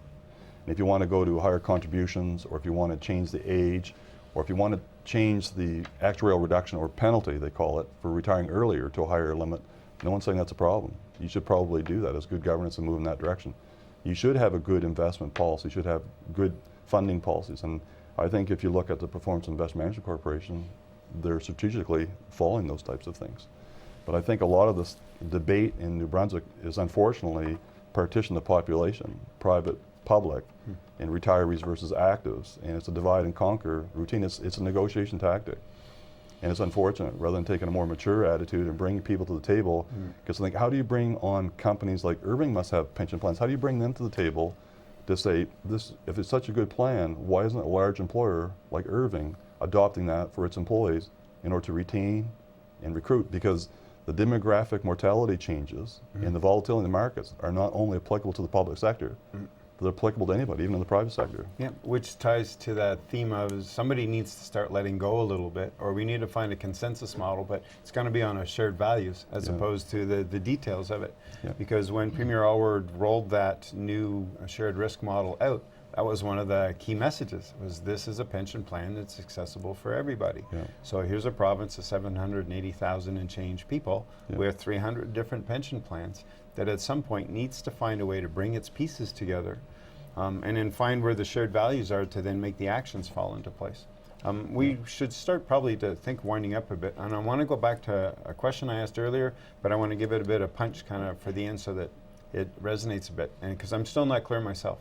[SPEAKER 2] And if you want to go to higher contributions, or if you want to change the age, or if you want to change the actuarial reduction or penalty, they call it, for retiring earlier to a higher limit, no one's saying that's a problem. You should probably do that as good governance and move in that direction. You should have a good investment policy, you should have good funding policies. And I think if you look at the Performance Investment Management Corporation, they're strategically following those types of things. But I think a lot of this debate in New Brunswick is unfortunately partition the population, private, public, and retirees versus actives. And it's a divide and conquer routine. It's a negotiation tactic. And it's unfortunate, rather than taking a more mature attitude and bringing people to the table, because I think, how do you bring on companies like Irving must have pension plans, how do you bring them to the table to say, this, if it's such a good plan, why isn't a large employer like Irving adopting that for its employees in order to retain and recruit? Because the demographic mortality changes and the volatility in the markets are not only applicable to the public sector, they're applicable to anybody, even in the private sector.
[SPEAKER 1] Yeah, which ties to that theme of somebody needs to start letting go a little bit, or we need to find a consensus model, but it's going to be on our shared values as opposed to the details of it. Because when Premier Alward rolled that new shared risk model out, that was one of the key messages, was this is a pension plan that's accessible for everybody. So here's a province of 780,000 and change people with 300 different pension plans that at some point needs to find a way to bring its pieces together and then find where the shared values are to then make the actions fall into place. We should start probably to think winding up a bit, and I want to go back to a question I asked earlier, but I want to give it a bit of punch kind of for the end so that it resonates a bit, and because I'm still not clear myself.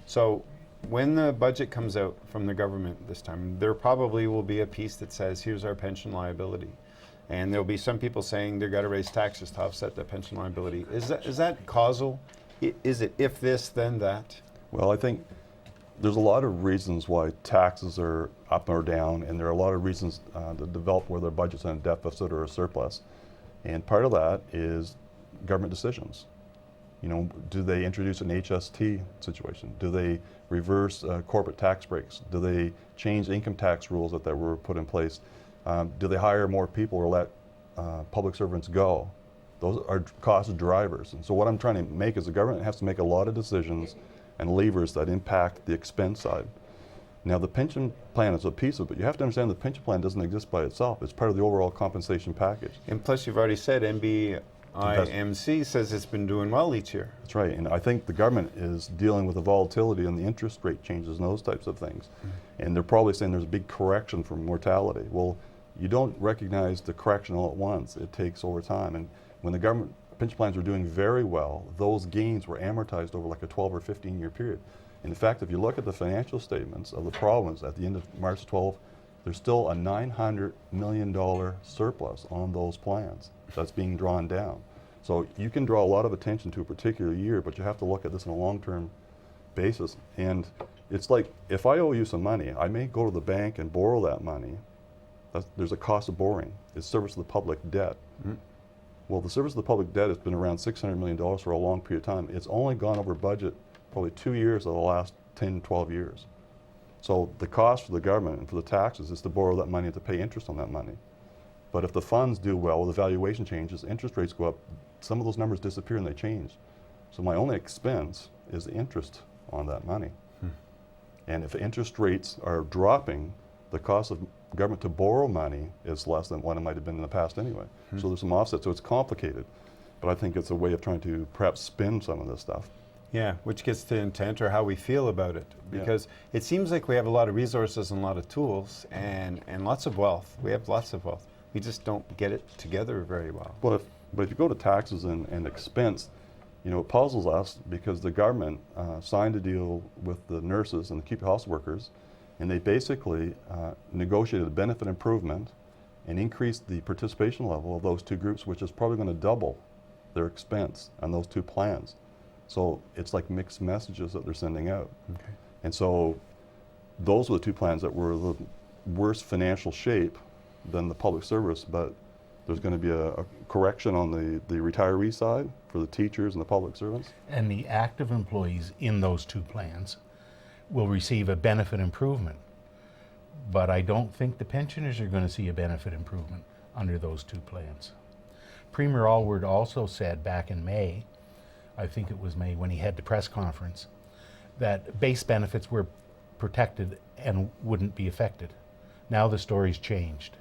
[SPEAKER 1] So when the budget comes out from the government this time, there probably will be a piece that says, here's our pension liability. And there'll be some people saying they've got to raise taxes to offset that pension liability. Is that causal? Is it if this, then that?
[SPEAKER 2] Well, I think there's a lot of reasons why taxes are up or down, and there are a lot of reasons to develop whether their budget's in a deficit or a surplus. And part of that is government decisions. Do they introduce an HST situation? Do they reverse corporate tax breaks? Do they change income tax rules that were put in place? Do they hire more people or let public servants go? Those are cost drivers. And so what I'm trying to make is the government has to make a lot of decisions and levers that impact the expense side. Now the pension plan is a piece of it, but you have to understand the pension plan doesn't exist by itself. It's part of the overall compensation package.
[SPEAKER 1] And plus you've already said NBIMC says it's been doing well each year.
[SPEAKER 2] That's right, and I think the government is dealing with the volatility and the interest rate changes and those types of things. And they're probably saying there's a big correction for mortality. Well, you don't recognize the correction all at once. It takes over time. And when the government pension plans were doing very well, those gains were amortized over like a 12 or 15-year period. In fact, if you look at the financial statements of the province at the end of March 12, there's still a $900 million surplus on those plans that's being drawn down. So you can draw a lot of attention to a particular year, but you have to look at this on a long-term basis. And it's like, if I owe you some money, I may go to the bank and borrow that money. There's a cost of borrowing. It's service of the public debt. Well, the service of the public debt has been around $600 million for a long period of time. It's only gone over budget probably 2 years of the last 10, 12 years. So the cost for the government and for the taxes is to borrow that money and to pay interest on that money. But if the funds do well, the valuation changes, interest rates go up, some of those numbers disappear and they change. So my only expense is the interest on that money. And if interest rates are dropping, the cost of government to borrow money is less than what it might have been in the past anyway. So there's some offset. So it's complicated, but I think it's a way of trying to perhaps spin some of this stuff.
[SPEAKER 1] Yeah, which gets to intent or how we feel about it. Because it seems like we have a lot of resources and a lot of tools and lots of wealth. We have lots of wealth. We just don't get it together very well.
[SPEAKER 2] But if you go to taxes and expense, you know, it puzzles us because the government signed a deal with the nurses and the keep house workers, and they basically negotiated a benefit improvement and increased the participation level of those two groups, which is probably going to double their expense on those two plans. So it's like mixed messages that they're sending out.
[SPEAKER 1] Okay.
[SPEAKER 2] And so those were the two plans that were the worst financial shape than the public service, but there's going to be a correction on the retiree side for the teachers and the public servants.
[SPEAKER 3] And the active employees in those two plans will receive a benefit improvement. But I don't think the pensioners are going to see a benefit improvement under those two plans. Premier Allward also said back in May, I think it was May, when he had the press conference, that base benefits were protected and wouldn't be affected. Now the story's changed.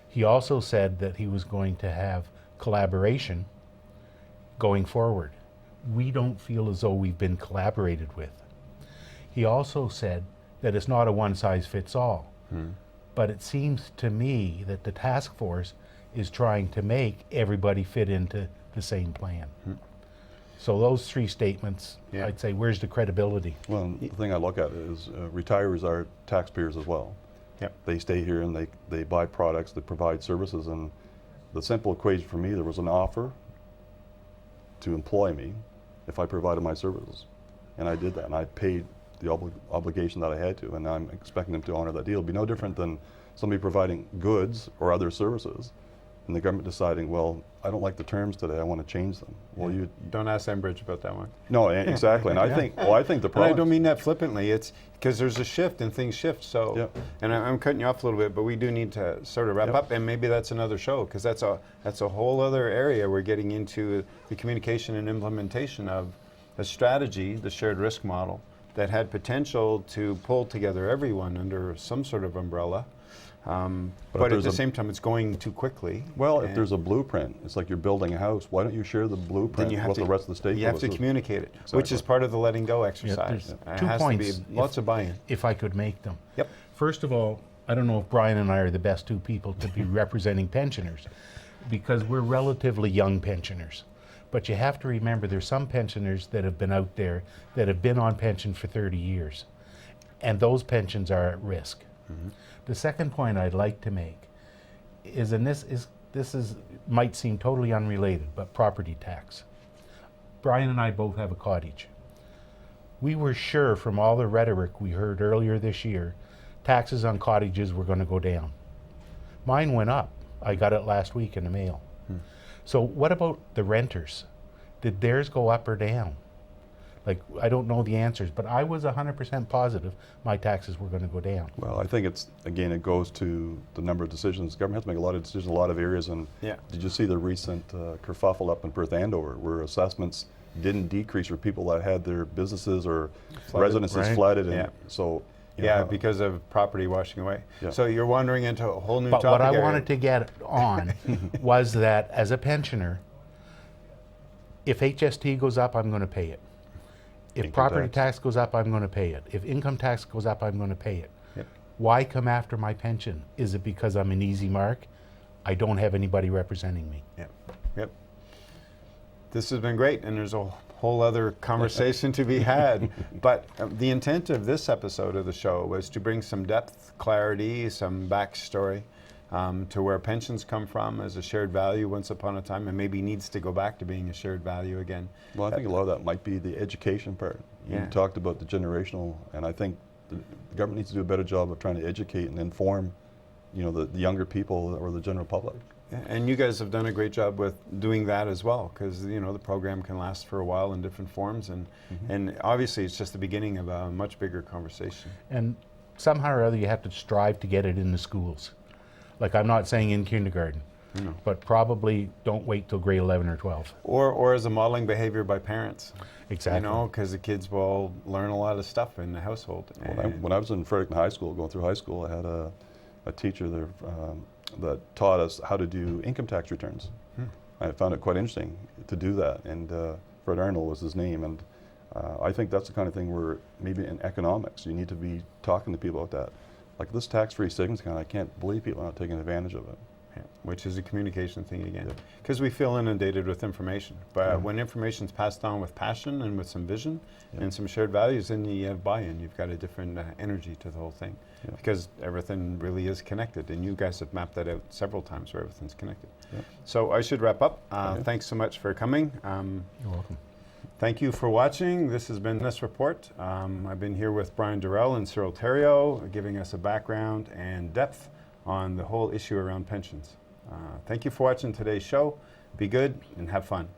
[SPEAKER 3] He also said that he was going to have collaboration going forward. We don't feel as though we've been collaborated with. He also said that it's not a one-size-fits-all. But it seems to me that the task force is trying to make everybody fit into the same plan. So those three statements, I'd say, where's the credibility?
[SPEAKER 2] Well, the thing I look at is retirees are taxpayers as well.
[SPEAKER 1] Yep.
[SPEAKER 2] They stay here and they buy products, they provide services, and the simple equation for me, there was an offer to employ me if I provided my services. And I did that, and I paid the obligation that I had to, and I'm expecting them to honor that deal. It'd be no different than somebody providing goods or other services, and the government deciding, well, I don't like the terms today, I want to change them. Well, you
[SPEAKER 1] Don't ask Enbridge about that one.
[SPEAKER 2] no, exactly. And I think, well, I think the
[SPEAKER 1] And
[SPEAKER 2] problem.
[SPEAKER 1] I don't mean that flippantly. It's because there's a shift and things shift. So,
[SPEAKER 2] Yep.
[SPEAKER 1] and I'm cutting you off a little bit, but we do need to sort of wrap
[SPEAKER 2] Yep.
[SPEAKER 1] up, and maybe that's another show because that's a whole other area. We're getting into the communication and implementation of a strategy, the shared risk model, that had potential to pull together everyone under some sort of umbrella. But at the same time, it's going too quickly.
[SPEAKER 2] Well, if there's a blueprint, it's like you're building a house. Why don't you share the blueprint with the rest of the stakeholders?
[SPEAKER 1] You have to communicate it, which is part of the letting go exercise.
[SPEAKER 3] there's
[SPEAKER 1] It
[SPEAKER 3] 2
[SPEAKER 1] has
[SPEAKER 3] points,
[SPEAKER 1] to be lots of buy-in.
[SPEAKER 3] if I could make them.
[SPEAKER 1] Yep.
[SPEAKER 3] First of all, I don't know if Brian and I are the best two people to be representing pensioners, because we're relatively young pensioners. But you have to remember there's some pensioners that have been out there that have been on pension for 30 years, and those pensions are at risk. The second point I'd like to make is, and this is might seem totally unrelated, but property tax. Brian and I both have a cottage. We were sure from all the rhetoric we heard earlier this year, taxes on cottages were going to go down. Mine went up. I got it last week in the mail. So what about the renters? Did theirs go up or down? Like, I don't know the answers, but I was 100% positive my taxes were going to go down.
[SPEAKER 2] Well, I think it's, again, it goes to the number of decisions. The government has to make a lot of decisions in a lot of areas. And did you see the recent kerfuffle up in Perth Andover, where assessments didn't decrease for people that had their businesses or residences flooded? And so, you know,
[SPEAKER 1] because of property washing away.
[SPEAKER 2] Yeah.
[SPEAKER 1] So you're wandering into a whole new
[SPEAKER 3] But
[SPEAKER 1] topic
[SPEAKER 3] what I
[SPEAKER 1] area.
[SPEAKER 3] wanted to get on was that as a pensioner, if HST goes up, I'm going to pay it. If
[SPEAKER 2] Income
[SPEAKER 3] property
[SPEAKER 2] tax.
[SPEAKER 3] tax goes up, I'm going to pay it. If income tax goes up, I'm going to pay it.
[SPEAKER 1] Yep.
[SPEAKER 3] Why come after my pension? Is it because I'm an easy mark? I don't have anybody representing me.
[SPEAKER 1] Yep. This has been great, and there's a whole other conversation to be had. But the intent of this episode of the show was to bring some depth, clarity, some backstory to where pensions come from as a shared value once upon a time, and maybe needs to go back to being a shared value again.
[SPEAKER 2] well, I think a lot of that might be the education part. You talked about the generational, and I think the government needs to do a better job of trying to educate and inform, you know, the younger people or the general public.
[SPEAKER 1] And you guys have done a great job with doing that as well, because you know the program can last for a while in different forms, and obviously it's just the beginning of a much bigger conversation.
[SPEAKER 3] And somehow or other, you have to strive to get it in the schools. Like, I'm not saying in kindergarten, but probably don't wait till grade 11 or 12.
[SPEAKER 1] Or as a modeling behavior by parents.
[SPEAKER 3] Exactly.
[SPEAKER 1] You know, because the kids will learn a lot of stuff in the household.
[SPEAKER 2] When I was in Fredericton High School, going through high school, I had a teacher there that taught us how to do income tax returns. I found it quite interesting to do that, and Fred Arnold was his name, and I think that's the kind of thing where maybe in economics you need to be talking to people about that. Like this tax-free savings account, I can't believe people are not taking advantage of it.
[SPEAKER 1] Yeah, which is a communication thing again, because we feel inundated with information. But when information is passed on with passion and with some vision and some shared values, then you have buy-in. You've got a different energy to the whole thing, because everything really is connected. And you guys have mapped that out several times where everything's connected. So I should wrap up. Thanks so much for coming.
[SPEAKER 3] You're welcome.
[SPEAKER 1] Thank you for watching. This has been This Report. I've been here with Brian Durelle and Cyril Theriault, giving us a background and depth on the whole issue around pensions. Thank you for watching today's show. Be good and have fun.